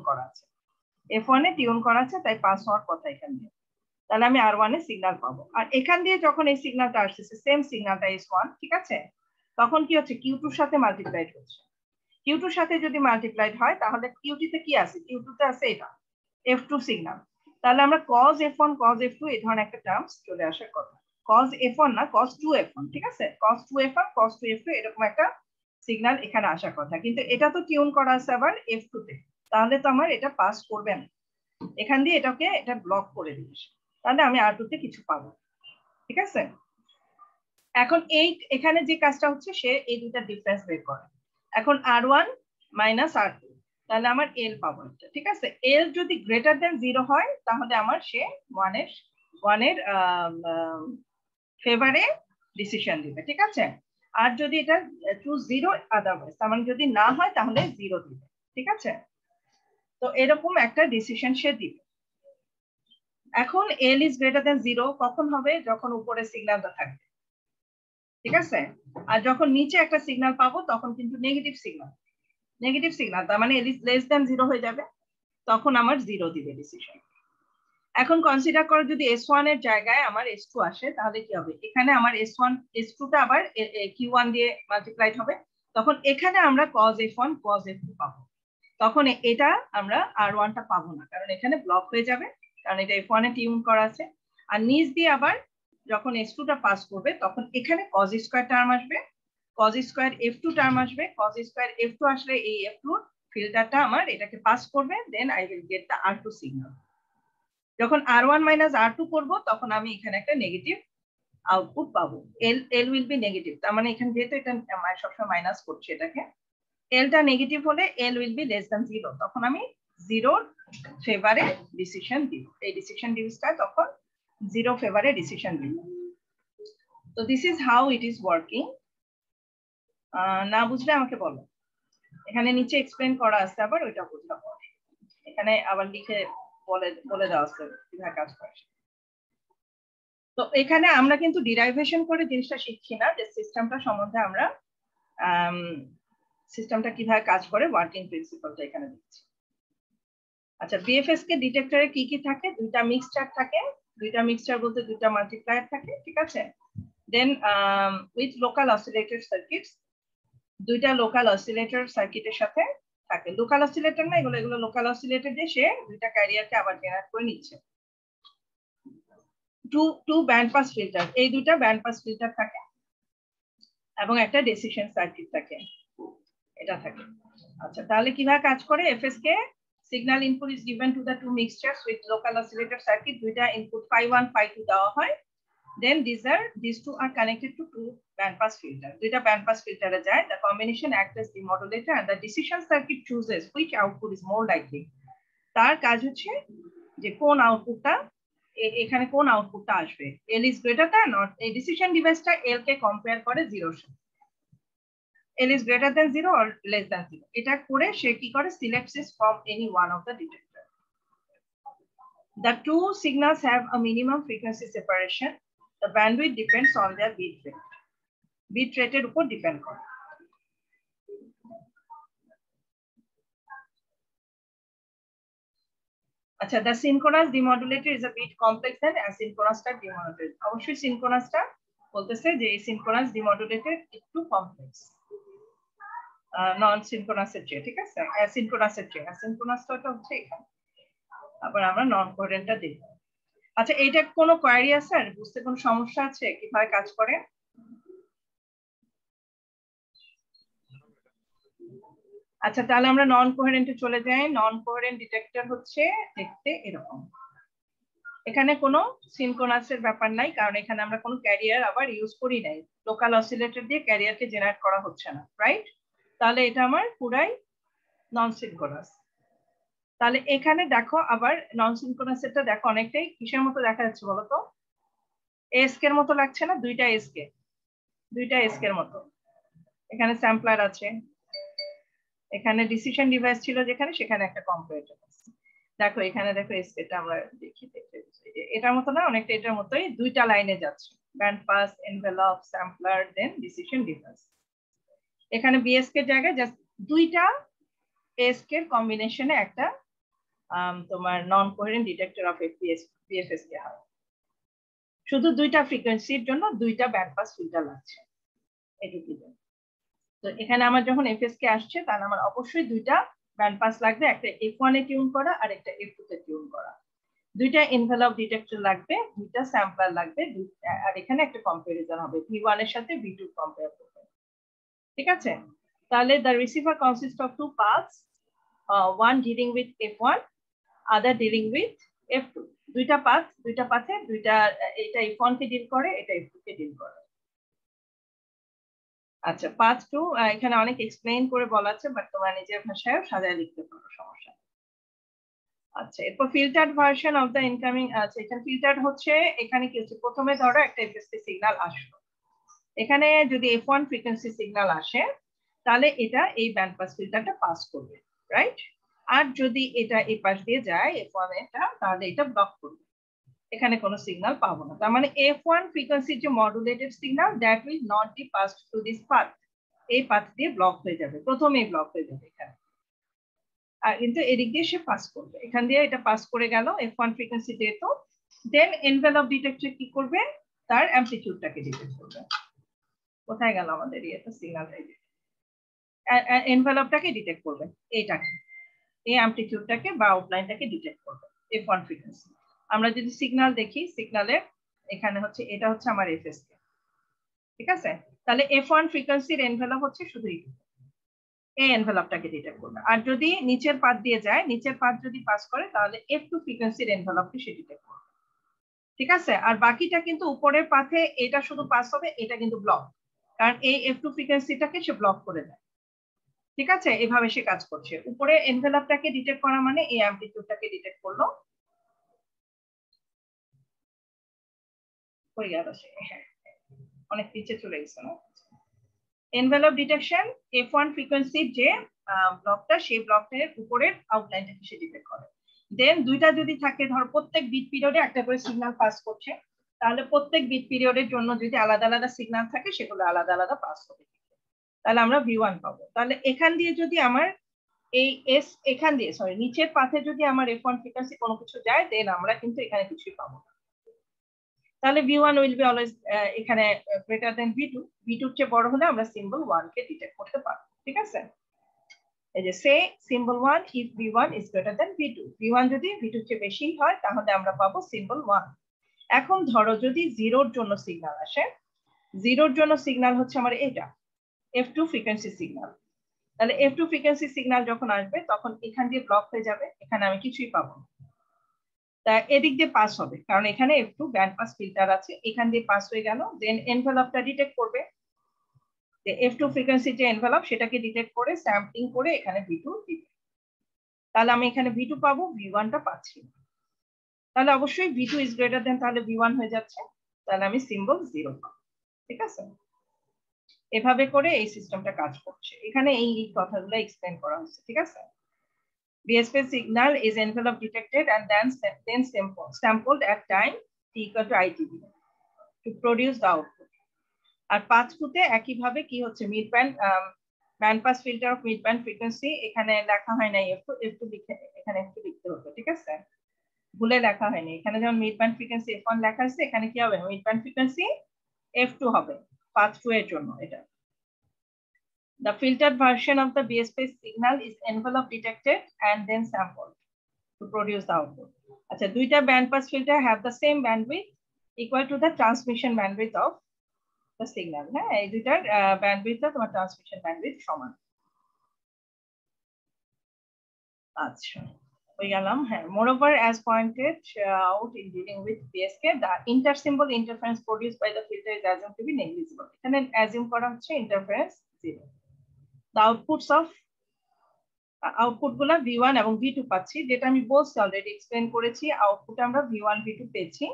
করা আছে, তাই পাস হওয়ার কথা এখান দিয়ে। তাহলে আমি r1 এর সিগন্যাল পাবো। আর এখান দিয়ে যখন এই সিগন্যালটা আসছে, সেম সিগন্যালটা s1, ঠিক আছে, তখন কি হচ্ছে, q2 এর সাথে মাল্টিপ্লাইড হচ্ছে। q2 এর সাথে যদি মাল্টিপ্লাইড হয় তাহলে q2 তে কি আছে, q2 তে আছে এটা f2 সিগন্যাল। তাহলে আমরা cos f1 cos f2 এই ধরনের একটা টার্মস চলে আসার কথা, cos f1 না cos 2f1, ঠিক আছে, cos 2f1 cos 2f2 এরকম একটা সিগন্যাল এখানে আসার কথা, কিন্তু এটা তো টিউন করা আছে আবার f2 তে, তাহলে তো আমার এটা পাস করবে না, এখান দিয়ে এটা ব্লক করে দিয়েছে, তাহলে আমি r2 তে কিছু পাবো। ঠিক আছে, এখন এখানে যে কাজটা হচ্ছে, সে এই দুইটা ডিফারেন্স বের করে। এখন r1 মাইনাস r2, তাহলে আমার l পাবো একটা। ঠিক আছে, l যদি গ্রেটার দেন 0 হয় তাহলে আমার সে 1 এর ফেভারে ডিসিশন দিবে। ঠিক আছে, আর যদি এটা টু 0 আদারওয়াইজ, তার মানে যদি না হয় তাহলে 0 দিবে। ঠিক আছে, তো এরকম একটা ডিসিশন সে দিবে। এখন l ইজ গ্রেটার দেন 0 কখন হবে, যখন উপরে সিগন্যালটা থাকবে। ঠিক আছে, আর যখন নিচে একটা সিগন্যাল পাবো তখন কিন্তু নেগেটিভ সিগন্যাল, তার মানে l ইজ লেস দেন 0 হয়ে যাবে, তখন আমার 0 দিবে ডিসিশন। এখন কনসিডার করো যদি s1 এর জায়গায় আমার s2 আসে, তাহলে কি হবে, এখানে আমার s2 টা আবার q1 দিয়ে মাল্টিপ্লাইড হবে, তখন এখানে আমরা cos f1 cos f2 পাবো, তখন এটা আমরা r1 টা পাবো না, কারণ এখানে ব্লক হয়ে যাবে, কারণ এটা f1 এ টিউন করা আছে। আর নিচ দিয়ে আবার যখন s2 টা পাস করবে তখন এখানে cos স্কয়ার টার্ম আসবে, cos স্কয়ার f2 টার্ম আসবে, cos স্কয়ার f2 আসলে এই f2 ফিল্টারটা আমার এটাকে পাস করবে, then I will get the r2 signal. যখন r1 মাইনাস r2 করব তখন আমি এখানে একটা নেগেটিভ আউটপুট পাবো, l উইল বি নেগেটিভ, তার মানে এখানে যেহেতু এটা সবসময় মাইনাস করছে এটাকে, l টা নেগেটিভ হলে l will be less than 0, তখন আমি 0 ফেভারে ডিসিশন দিব, এই ডিসিশন ডিউসটা তখন 0 ফেভারে ডিসিশন দিব। তো this is how it is working. না বুঝলে আমাকে বলো, এখানে নিচে এক্সপ্লেন করা আছে, আবার ওইটা বুঝলাম, এখানে আবার লিখে বলে দেওয়া আছে কিভাবে কাজ করে। তো এখানে আমরা কিন্তু ডিরাইভেশন করে জিনিসটা শিখছি না, যে সিস্টেমটা সম্বন্ধে আমরা সিস্টেমটা কিভাবে কাজ করে, ওয়ার্কিং প্রিন্সিপালটা এখানে দিচ্ছি। আচ্ছা, বিএফএস কে ডিটেক্টরে কি কি থাকে, দুইটা মিক্সচার থাকে, দুইটা মিক্সচার বলতে দুইটা মাল্টিপ্লায়ার থাকে। ঠিক আছে, দেন উইথ লোকাল অসিলেটর সার্কিটস, দুইটা লোকাল অসিলেটর সার্কিটের সাথে থাকে। লোকাল অসিলেটর না, এগুলো লোকাল অসিলেটর দিয়ে সে দুইটা ক্যারিয়ারকে আবার জেনারেট করে নিচ্ছে। টু ব্যান্ড পাস ফিল্টার, এই দুইটা ব্যান্ড পাস ফিল্টার থাকে এবং একটা ডিসিশন সার্কিট থাকে, এটা থাকে। আচ্ছা, তাহলে কিভাবে কাজ করে, FS K signal input is given to the two mixtures with local oscillator circuit, দুইটা input phi1 phi2 দেওয়া হয়, then these two are connected to two band pass filter, দুইটা band pass filter এ যায়, the combination acts as the modulator and the decision circuit chooses which output is more likely, তার কাজ হচ্ছে যে কোন আউটপুটটা এখানে কোন আউটপুটটা আসবে, l is greater than or এই ডিসিশন ডিভাইসটা l কে কম্পেয়ার করে 0 এর সাথে, L is greater than 0 or less than 0 এটা করে সে কি করে selects it from any one of the detector. The two signals have a minimum frequency separation. The bandwidth depends on their bit rate. Bit rate এর উপর depend করে। আচ্ছা, the synchronous demodulator is a bit complex than asynchronous demodulator. অবশ্যই synchronousটা বলতেছে যে এই synchronous demodulator একটু complex নন সিনক্রোনাসের চেয়ে, ঠিক আছে? অ্যাসিনক্রোনাসের চেয়ে। অ্যাসিনক্রোনাসটা হচ্ছে এখানে, আবার আমরা নন কোহেরেন্টটা দেখব। আচ্ছা, এইটা কোনো কোয়েরি আছে, আর বুঝতে কোনো সমস্যা আছে কিভাবে কাজ করে? আচ্ছা, তাহলে আমরা নন কোহেরেন্টে চলে যাই। নন কোহেরেন্ট ডিটেক্টর হচ্ছে দেখতে এরকম। এখানে কোনো সিনক্রোনাসের ব্যাপার নাই, কারণ এখানে আমরা কোনো ক্যারিয়ার আবার ইউজ করি নাই। লোকাল অসিলেটর দিয়ে ক্যারিয়ারকে জেনারেট করা হচ্ছে না, রাইট? তাহলে এটা আমার পুরাই নন সিনক্রোনাস। তাহলে এখানে দেখো আবার নন সিনক্রোনাসেরটা দেখো অনেকটাই কিসের মতো দেখা যাচ্ছে বলো তো? এসকে এর মতো লাগছে না? দুইটা এসকে এর মতো। এখানে স্যাম্পলার আছে, এখানে ডিসিশন ডিভাইস ছিল যেখানে, সেখানে একটা কম্পারেটর আছে। দেখো এখানে দেখো এসকেটা আমরা দেখি, এটার মতো না, অনেকটা এটার মতোই দুইটা লাইনে যাচ্ছে, ব্যান্ড পাস, এনভেলপ, স্যাম্পলার, দেন ডিসিশন ডিভাইস। এখানে বিএসকে এর জায়গায় জাস্ট দুইটা এসকে এর কম্বিনেশনে একটা তোমার নন কোহেরেন্ট ডিটেক্টর অফ বিএফএসকে হয়। শুধু দুইটা ফ্রিকোয়েন্সির জন্য দুইটা ব্যান্ড পাস ফিল্টার লাগছে, এটুকুই। তো এখানে আমার যখন এফএসকে আসছে, তাহলে আমার অবশ্যই দুইটা ব্যান্ড পাস লাগবে, একটা F1 এ টিউন করা আর একটা F2 তে টিউন করা। দুইটা এনভেলপ ডিটেক্টর লাগবে, দুইটা স্যাম্পলার লাগবে, আর এখানে একটা কম্পারিজন হবে, V1 এর সাথে V2 কম্পেয়ার করবে। ঠিক আছে? তাহলে the receiver consists of two paths, one dealing with F1, other dealing with F2. দুইটা পাথে দুইটা, এটা F1 কে ডিল করে, এটা F2 কে ডিল করে। আচ্ছা, পাথ 2 এখানে অনেক এক্সপ্লেইন করে বলা আছে, বাট তোমরা নিজের ভাষায় সাজায় লিখতে পারো, সমস্যা। আচ্ছা, এরপর filtered version of the incoming. আচ্ছা, এখানে ফিল্টার্ড হচ্ছে, এখানে কি হচ্ছে, প্রথমে ধরো একটা এফএসকে সিগন্যাল আসলো, এখানে যদি F1 ফ্রিকোয়েন্সি সিগন্যাল আসে, তাহলে এটা এই ব্যান্ড পাস ফিল্টারটা পাস করবে, রাইট? আর যদি এটা এই পাশ দিয়ে যায় F1 এটা, তাহলে এটা ব্লক করবে, এখানে কোনো সিগন্যাল পাবো না। তার মানে F1 ফ্রিকোয়েন্সি যে modulated signal, that will not be passed through this path, এই পাথ দিয়ে ব্লক হয়ে যাবে, প্রথমেই ব্লক হয়ে যাবে এখানে। আর কিন্তু এদিক দিয়ে সে পাস করবে, এখান দিয়ে এটা পাস করে গেল F1 ফ্রিকোয়েন্সি যেহেতু, দেন এনভেলপ ডিটেক্টর কি করবে, তার অ্যামপ্লিটিউডটাকে ডিটেক্ট করবে। কোথায় গেল আমাদের এটা সিগন্যালটা? এনভেলপটাকে ডিটেক্ট করবে, এইটাকে, এই অ্যামপ্লিটিউডটাকে বা আউটলাইনটাকে ডিটেক্ট করবে F1 ফ্রিকোয়েন্সি। আমরা যদি সিগন্যাল দেখি, সিগন্যালে এখানে হচ্ছে, এটা হচ্ছে আমার এফএসকে, ঠিক আছে? তাহলে F1 ফ্রিকোয়েন্সির এনভেলপ হচ্ছে শুধু এই এনভেলপটাকে ডিটেক্ট করবে। আর যদি নিচের পাথ দিয়ে যায়, নিচের পাথ যদি পাস করে, তাহলে F2 ফ্রিকোয়েন্সির এনভেলপকে সে ডিটেক্ট করবে, ঠিক আছে? আর বাকিটা কিন্তু উপরের পাথে এটা শুধু পাস হবে, এটা কিন্তু ব্লক, কারণ এই F2 ফ্রিকোয়েন্সিটাকে সে ব্লক করে দেয়, ঠিক আছে? এভাবে সে কাজ করছে। উপরে এনভেলপটাকে ডিটেক্ট করা মানে এই অ্যামপ্লিটিউডটাকে ডিটেক্ট করলো, হয়ে গেল সে, হ্যাঁ অনেক নিচে চলে গেছে না? এনভেলপ ডিটেকশন, F1 ফ্রিকোয়েন্সির যে ব্লকটা, সেই ব্লকের উপরের আউটলাইনটাকে সে ডিটেক্ট করে। দেন দুইটা যদি থাকে, ধর প্রত্যেক বিট পিরিয়ডে একটা করে সিগন্যাল পাস করছে, তাহলে প্রত্যেক বিট পিরিয়ডের জন্য যদি আলাদা আলাদা সিগন্যাল থাকে, সেগুলো আলাদা আলাদা পাস হবে, তাহলে আমরা V1 পাবো। তাহলে এখান দিয়ে যদি আমার এই এস, এখান দিয়ে সরি নিচের পাথে যদি আমার F1 ফ্রিকোয়েন্সি কোনো কিছু যায়, দেন আমরা কিন্তু এখানে কিছুই পাবো না। তাহলে V1 উইল বি অলওয়েজ এখানে গ্রেটার দেন V2, V2 এর চেয়ে বড় হলে আমরা সিম্বল 1 কে ডিটেক্ট করতে পারবো, ঠিক আছে? এই যে সে symbol 1 if V1 is greater than V2, V1 যদি V2 এর চেয়ে বেশি হয়, তাহলে আমরা পাবো সিম্বল 1। এখন ধরো যদি 0 এর জন্য সিগন্যাল আসে, 0 এর জন্য সিগন্যাল হচ্ছে আমার এটা F2 ফ্রিকোয়েন্সি সিগন্যাল, তাহলে F2 ফ্রিকোয়েন্সি সিগন্যাল যখন আসবে, তখন এখান দিয়ে ব্লক হয়ে যাবে, এখানে আমি কিছুই পাবো না। তা এদিক দিয়ে পাস হবে, কারণ এখানে F2 ব্যান্ড পাস ফিল্টার আছে, এখান দিয়ে পাস হয়ে গেল। দেন এনভেলপটা ডিটেক্ট করবে, যে F2 ফ্রিকোয়েন্সি যে এনভেলপ, সেটাকে ডিটেক্ট করে স্যাম্পলিং করে এখানে V2 দিবে, তাহলে আমি এখানে V2 পাবো, V1 টা পাচ্ছি। তাহলে অবশ্যই V2 ইজ গ্রেটার দেন, তাহলে V1 হয়ে যাচ্ছে, তাহলে আমি সিম্বল 0 পাবো, ঠিক আছে? এভাবে করে এই সিস্টেমটা কাজ করছে। এখানে এই কথাগুলো এক্সপ্লেন করা হচ্ছে, ঠিক আছে? BSP signal is envelope detected and then sampled at time t equal to ITB to produce the output. আর 5 তে একইভাবে কি হচ্ছে, mid band pass filter of mid band frequency, এখানে লেখা হয় নাই একটু লিখে, এখানে একটু লিখতে হতো, ঠিক আছে? ভুলে লেখা হয়নি। এখানে যেমন মিড ব্যান্ড ফ্রিকোয়েন্সি F1 লেখা আছে, এখানে কি হবে, মিড ব্যান্ড ফ্রিকোয়েন্সি F2 হবে পাথ 2 এর জন্য। এটা the filtered version of the BSP signal is envelope detected and then sampled to produce the output. আচ্ছা, দুইটা band pass filter have the same bandwidth equal to the transmission bandwidth of the signal. হ্যাঁ, এই দুইটার ব্যান্ডউইথটা তোমার transmission bandwidth সমান। আচ্ছা, হয়ে গেলাম। হ্যাঁ, moreover as pointed out in dealing with BSK, the inter-symbol interference produced by the filter is assumed to be negligible. এখানে assume করা হচ্ছে interference zero. The outputs of output গুলা V1 এবং V2 পাচ্ছি, যেটা আমি বলছি অলরেডি এক্সপ্লেন করেছি। আউটপুট আমরা V1 V2 পেয়েছি,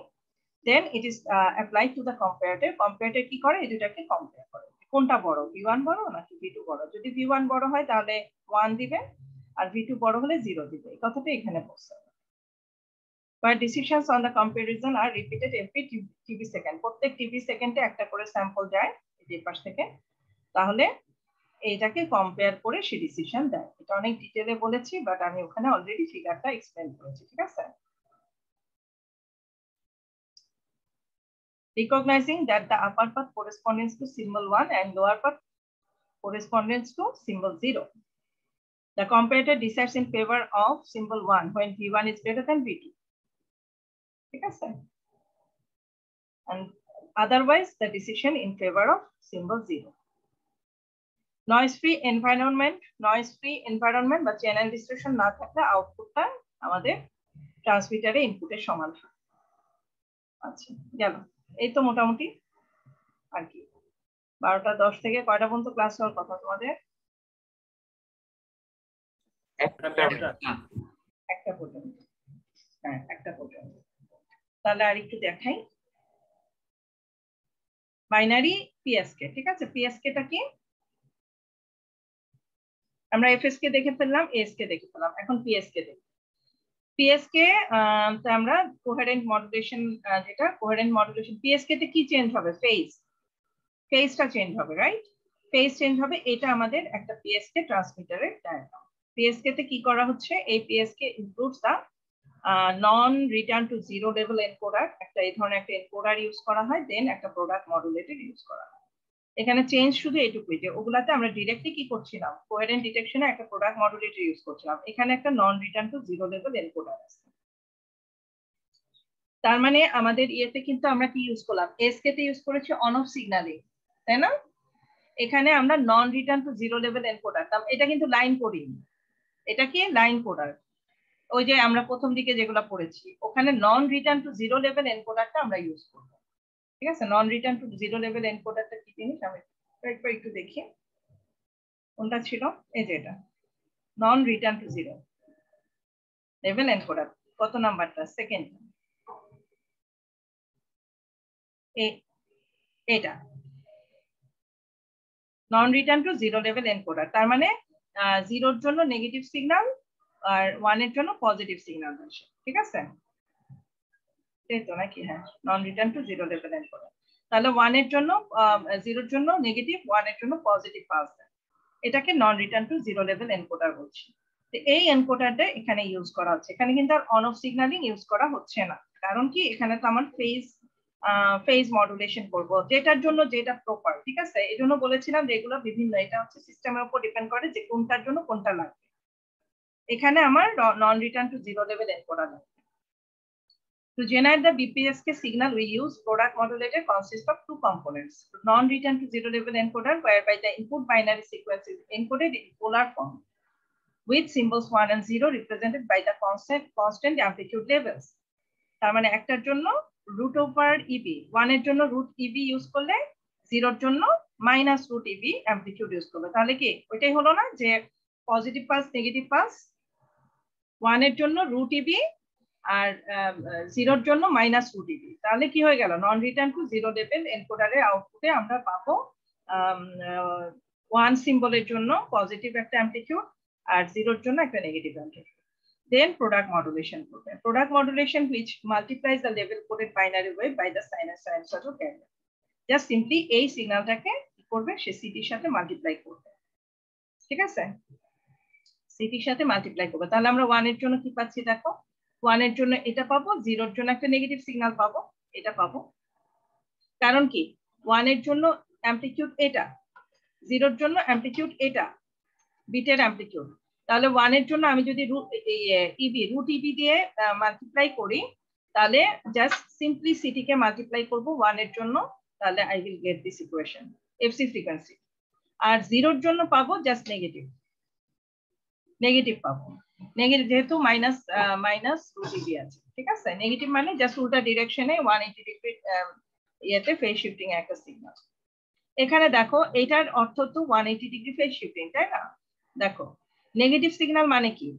then it is applied to the comparator. Comparator কি করে, এই দুটাকে কম্পেয়ার করে, কোনটা বড়, V1 বড় নাকি V2 বড়। যদি V1 বড় হয় তাহলে 1 দিবে, আর V2 বড় হলে 0 দিবে। এই কথাটা এখানে বলছে। Where decisions on the comparison are repeated every TB second, প্রত্যেক টিবি সেকেন্ডে একটা করে স্যাম্পল যায় এই পাশ থেকে, তাহলে এইটাকে কম্পেয়ার করে সে ডিসিশন দেয়। এটা অনেক ডিটেইলে বলেছি, বাট আমি ওখানে অলরেডি ফিগারটা এক্সপ্লেন করেছি, ঠিক আছে? Recognizing that the upper path corresponds to symbol 1 and lower path corresponds to symbol 0, the comparator decides in favor of symbol 1 when V1 is greater than V2, ঠিক আছে? And otherwise the decision in favor of symbol 0. Noise free environment বা channel distortion না থাকলে আউটপুটটা আমাদের ট্রান্সমিটারে ইনপুটের সমান হয়। আচ্ছা, গেল। এই তো মোটামুটি। আর কি 12:10 থেকে কয়টা পর্যন্ত ক্লাস হওয়ার কথা তোমাদের? একটা পর্যন্ত। হ্যাঁ, একটা পর্যন্ত। তাহলে আর একটু দেখাই বাইনারি পিএসকে, ঠিক আছে? পিএসকেটা কি? আমরা এফএসকে দেখে ফেললাম, এসকে দেখে ফেললাম, এখন পিএসকে দেখি। পিএসকে আমরা কোহেরেন্ট মডুলেশন, যেটা কোহেরেন্ট মডুলেশন, পিএসকে তে কি চেঞ্জ হবে, ফেজটা চেঞ্জ হবে, রাইট? ফেজ চেঞ্জ হবে। এটা আমাদের একটা পিএসকে ট্রান্সমিটারের ডায়াগ্রাম। পিএসকে তে কি করা হচ্ছে, এই PSK includes the non return to zero level encoder, একটা এই ধরনের একটা এনকোডার ইউজ করা হয়, দেন একটা প্রোডাক্ট মডুলেটর ইউজ করা হয়। এখানে চেঞ্জ শুধু এটুকুই যে ওগুলাতে আমরা ডিরেক্টলি কি করছিলাম, কোহেরেন্ট ডিটেকশনে একটা প্রোডাক্ট মডুলেটর ইউজ করছিলাম, এখানে একটা নন return to zero level encoder আছে। তার মানে আমাদের ইয়েতে কিন্তু আমরা কি ইউজ করলাম, এসকে তে ইউজ করেছি অন অফ সিগন্যালিং, তাই না? এখানে আমরা নন return to zero level encoder, এটা কিন্তু লাইন কোডিং, এটা কি লাইন কোডার। ওই যে আমরা প্রথম দিকে যেগুলো পড়েছি, ওখানে non return to zero level এনকোডারটা আমরা ইউজ করব, ঠিক আছে? Non return to zero level এনকোডারটা কি জিনিস আমি একটু দেখি কোনটা ছিল। এই যে এটা নন return to zero level encoder, কত নাম্বারটা, সেকেন্ড, এটা নন return to zero level encoder. তার মানে জিরোর জন্য নেগেটিভ সিগন্যাল আর 1 এর জন্য পজিটিভ সিগন্যাল আসে, ঠিক আছে? এই তো নাকি? হ্যাঁ, নন return to zero level encoder. তাহলে 1 এর জন্য, জিরোর জন্য নেগেটিভ, 1 এর জন্য পজিটিভ পাস দেয়, এটাকে নন return to zero level encoder বলছি। তো এই এনকোডারটা এখানে ইউজ করা হচ্ছে। এখানে কিন্তু আর অন অফ সিগন্যালিং ইউজ করা হচ্ছে না, কারণ কি এখানে তো আমার ফেজ মডুলেশন করব, যেটার জন্য যেটা প্রপার, ঠিক আছে? এই জন্য বলেছিলাম যে এগুলো বিভিন্ন, এটা হচ্ছে সিস্টেমের উপর ডিপেন্ড করে যে কোনটার জন্য কোনটা লাগবে। এখানে আমার নন return to zero level encoder লাগবে। To generate the BPSK signal, we use product modulator consists of two components: non-return to zero level encoder, whereby the input binary sequence is encoded in polar form with symbols 1 and 0 represented by the constant amplitude levels. তার মানে একটার জন্য root over EB, 1 এর জন্য root EB use করলে, 0 এর জন্য minus root EB amplitude use করবে। তাহলে কি ওইটাই হলো না যে পজিটিভ পালস নেগেটিভ পালস, 1 এর জন্য root EB আর 0 এর জন্য মাইনাস root EB। তাহলে কি হয়ে গেল, non return to zero level এনকোডারের আউটপুটে আমরা পাবো 1 সিম্বলের জন্য পজিটিভ একটা অ্যামপ্লিটিউড আর 0 এর জন্য একটা নেগেটিভ অ্যামপ্লিটিউড। দেন প্রোডাক্ট মডুলেশন করবে। Product modulation which multiplies the level coded binary wave by the sinusoidal carrier. Just simply এই সিগন্যালটাকে কি করবে, সে সিটির সাথে মাল্টিপ্লাই করবে। ঠিক আছে, সিটির সাথে মাল্টিপ্লাই করবে। তাহলে আমরা 1 এর জন্য কি পাচ্ছি দেখো, 1 এর জন্য এটা পাবো, 0 এর জন্য একটা নেগেটিভ সিগন্যাল পাবো, এটা পাবো। কারণ কি 1 এর জন্য অ্যামপ্লিটিউড এটা, 0 এর জন্য অ্যামপ্লিটিউড এটা, বিটের অ্যামপ্লিটিউড। তাহলে 1 এর জন্য আমি যদি রুট ইবি দিয়ে মাল্টিপ্লাই করি, তাহলে জাস্ট সিম্পলি সিটি কে মাল্টিপ্লাই করব 1 এর জন্য, তাহলে I will get this equation FC frequency. আর 0 এর জন্য পাবো জাস্ট নেগেটিভ পাবো, নেগেটিভ যেহেতু মাইনাস রুট ইবি আছে। ঠিক আছে, নেগেটিভ মানে জাস্ট উল্টা ডিরেকশনে 180 ডিগ্রি ইয়েতে ফেজ শিফটিং একটা সিগন্যাল। এখানে দেখো এটার অর্থ তো 180 ডিগ্রি ফেজ শিফটিং, তাই না? দেখো নেগেটিভ সিগন্যাল মানে কি,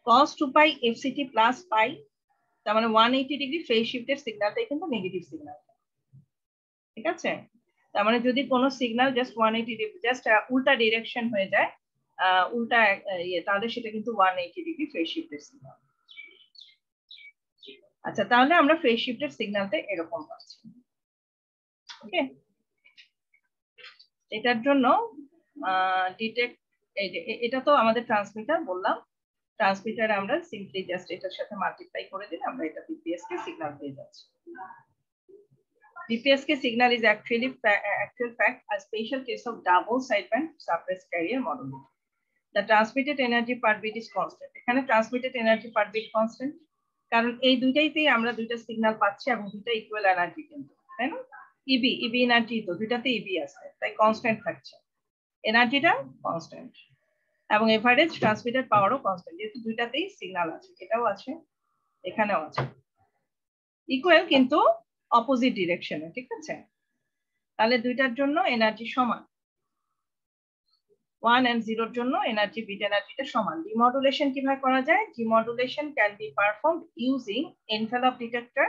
cos 2 pi fct প্লাস পাই, তার মানে 180 ডিগ্রি ফেজ শিফটের সিগন্যালটাই কিন্তু নেগেটিভ সিগন্যাল। ঠিক আছে, তার মানে যদি কোনো সিগন্যাল জাস্ট 180 ডিগ্রি জাস্ট উল্টা ডিরেকশন হয়ে যায়, উল্টা তাহলে সেটা কিন্তু 180 ডিগ্রি ফেজ শিফটের সিগন্যাল। আচ্ছা, তাহলে আমরা ফেজ শিফটের সিগন্যালটা এরকম পাচ্ছি। ওকে, এটার জন্য ডিটেক্ট, এটা তো আমাদের ট্রান্সমিটার বললাম, ট্রান্সমিটার আমরা সিম্পলি জাস্ট এটার সাথে মাল্টিপ্লাই করে দিলে আমরা এটা বিপিএস কে সিগন্যাল পেয়ে যাচ্ছি। BPSK signal is actual fact a special case of double sideband suppressed carrier modulator. The transmitted energy per bit is constant. এখানে transmitted energy per bit constant, কারণ এই দুইটাইতেই আমরা দুইটা সিগন্যাল পাচ্ছি এবং দুইটা ইকুয়াল এনার্জি কিন্তু, তাই না? ইবি এনার্জি তো দুইটাতে ইবি আছে, তাই কনস্ট্যান্ট থাকছে, এনার্জিটা কনস্ট্যান্ট এবং এভারেজ ট্রান্সমিটেড পাওয়ারও কনস্ট্যান্ট, যেহেতু দুইটাতেই সিগন্যাল আছে, এটাও আছে এখানেও আছে, ইকুয়াল কিন্তু অপোজিট ডিরেকশনে। ঠিক আছে, তাহলে দুইটার জন্য এনার্জি সমান, 1 and 0 এর জন্য এনার্জি বিট এনার্জিটা সমান। ডিমডুলেশন কিভাবে করা যায়? Demodulation can be performed using envelope detector,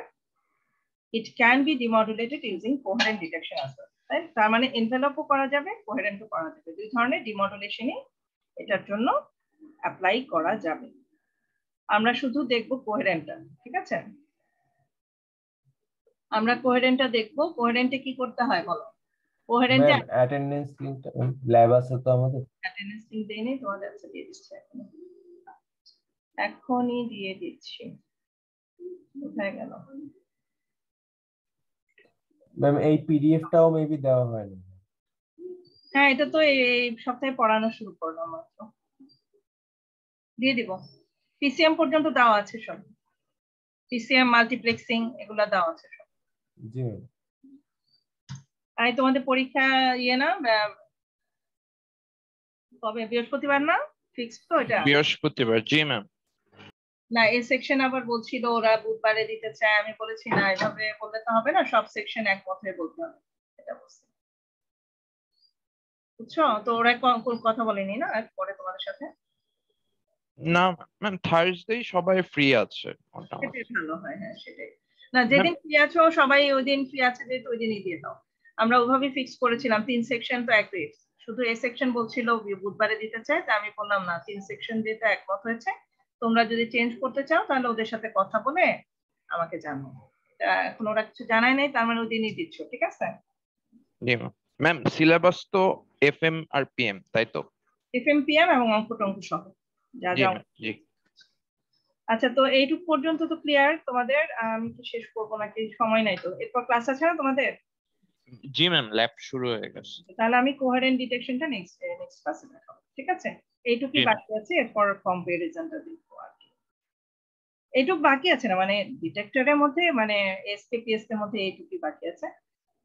it can be demodulated using coherent detection as well. তার মানে এনভেলপও করা যাবে, কোহেরেন্টও করা যাবে, দুই ধরনের ডিমডুলেশনই এটার জন্য অ্যাপ্লাই করা যাবে। আমরা শুধু দেখব কোহেরেন্টটা। ঠিক আছে, আমরা কোহেরেন্টটা দেখব। কোহেরেন্টে কি করতে হয় বলো? কোহেরেন্টে অ্যাটেন্ডেন্স লিংকটা ল্যাব আছে তো আমাদের, অ্যাটেন্ডেন্স লিংক দেইনি, তোমাদের কাছে দিয়ে দিচ্ছি, এখনই দিয়ে দিচ্ছি। কোথায় গেল ম্যাম? এই পিডিএফটাও মেবি দেওয়া হয়নি। হ্যাঁ, এটা তো এই সপ্তাহে পড়ানো শুরু করলাম মাত্র, দিয়ে দিব। পিসিএম পর্যন্ত দেওয়া আছে সব, পিসিএম মাল্টিপ্লেক্সিং এগুলা দেওয়া আছে সব। জি ম্যাম। আর তোমাদের পরীক্ষা না কবে? বৃহস্পতিবার না? ফিক্স তো এটা? বৃহস্পতিবার। জি ম্যাম। না, এই সেকশন আবার বলছিল ওরা বুধবারে দিতে চায়, আমি বলেছি না, এভাবে বললে তো হবে না, সব সেকশন এক কথায় বলতে হবে, এটা বলছি, বুঝছো? তো ওরা কথা বলেনি না আর পরে তোমাদের সাথে? না ম্যাম, থার্সডে সবাই ফ্রি আছে। সেটাই ভালো হয়, হ্যাঁ সেটাই। না, যেদিন ফ্রি আছো সবাই ওই দিন ফ্রি আছে যেহেতু ওই দিনই দিয়ে দাও। আমরা ওইভাবে ফিক্স করেছিলাম, 3 সেকশন তো এক রেট, শুধু এ সেকশন বলছিল বুধবারে দিতে চায়, তা আমি বললাম না, 3 সেকশন দিতে একমত হয়েছে, তোমরা যদি চেঞ্জ করতে চাও তাহলে ওদের সাথে কথা বলে আমাকে জানো। এখন ওরা কিছু জানায় নাই, তার মানে ওই দিনই দিচ্ছ, ঠিক আছে? জি ম্যাম। ম্যাম সিলেবাস তো এফএম আর পিএম, তাই তো? এফএম পিএম এবং অঙ্ক টঙ্ক সহ যা জি যা। ম্যাম। জি। আচ্ছা, তো এইটুক পর্যন্ত তো ক্লিয়ার তোমাদের? আমি কি শেষ করবো নাকি? সময় নাই তো, এরপর ক্লাস আছে না তোমাদের? জি ম্যাম, ল্যাব শুরু হয়ে গেছে। তাহলে আমি কোহেরেন্ট ডিটেকশনটা নেক্সট ক্লাসে দেখাবো, ঠিক আছে? এইটুকুই বাকি আছে, এরপর কম্পারিজনটা দেখবো আর কি। এইটুক বাকি আছে না, মানে ডিটেক্টরের মধ্যে, মানে এসকেপিএস এর মধ্যে এইটুকুই বাকি আছে,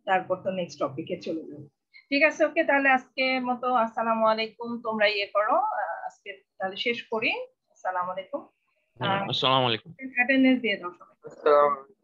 তারপর তো নেক্সট টপিকে চলে যাবো। ঠিক আছে, ওকে, তাহলে আজকে মতো আসসালামু আলাইকুম। তোমরা করো আজকে, তাহলে শেষ করি। আসসালামু আলাইকুম। আসসালামু আলাইকুম। অ্যাটেন্ডেন্স দিয়ে দাও সবাই। আসসালামু আলাইকুম।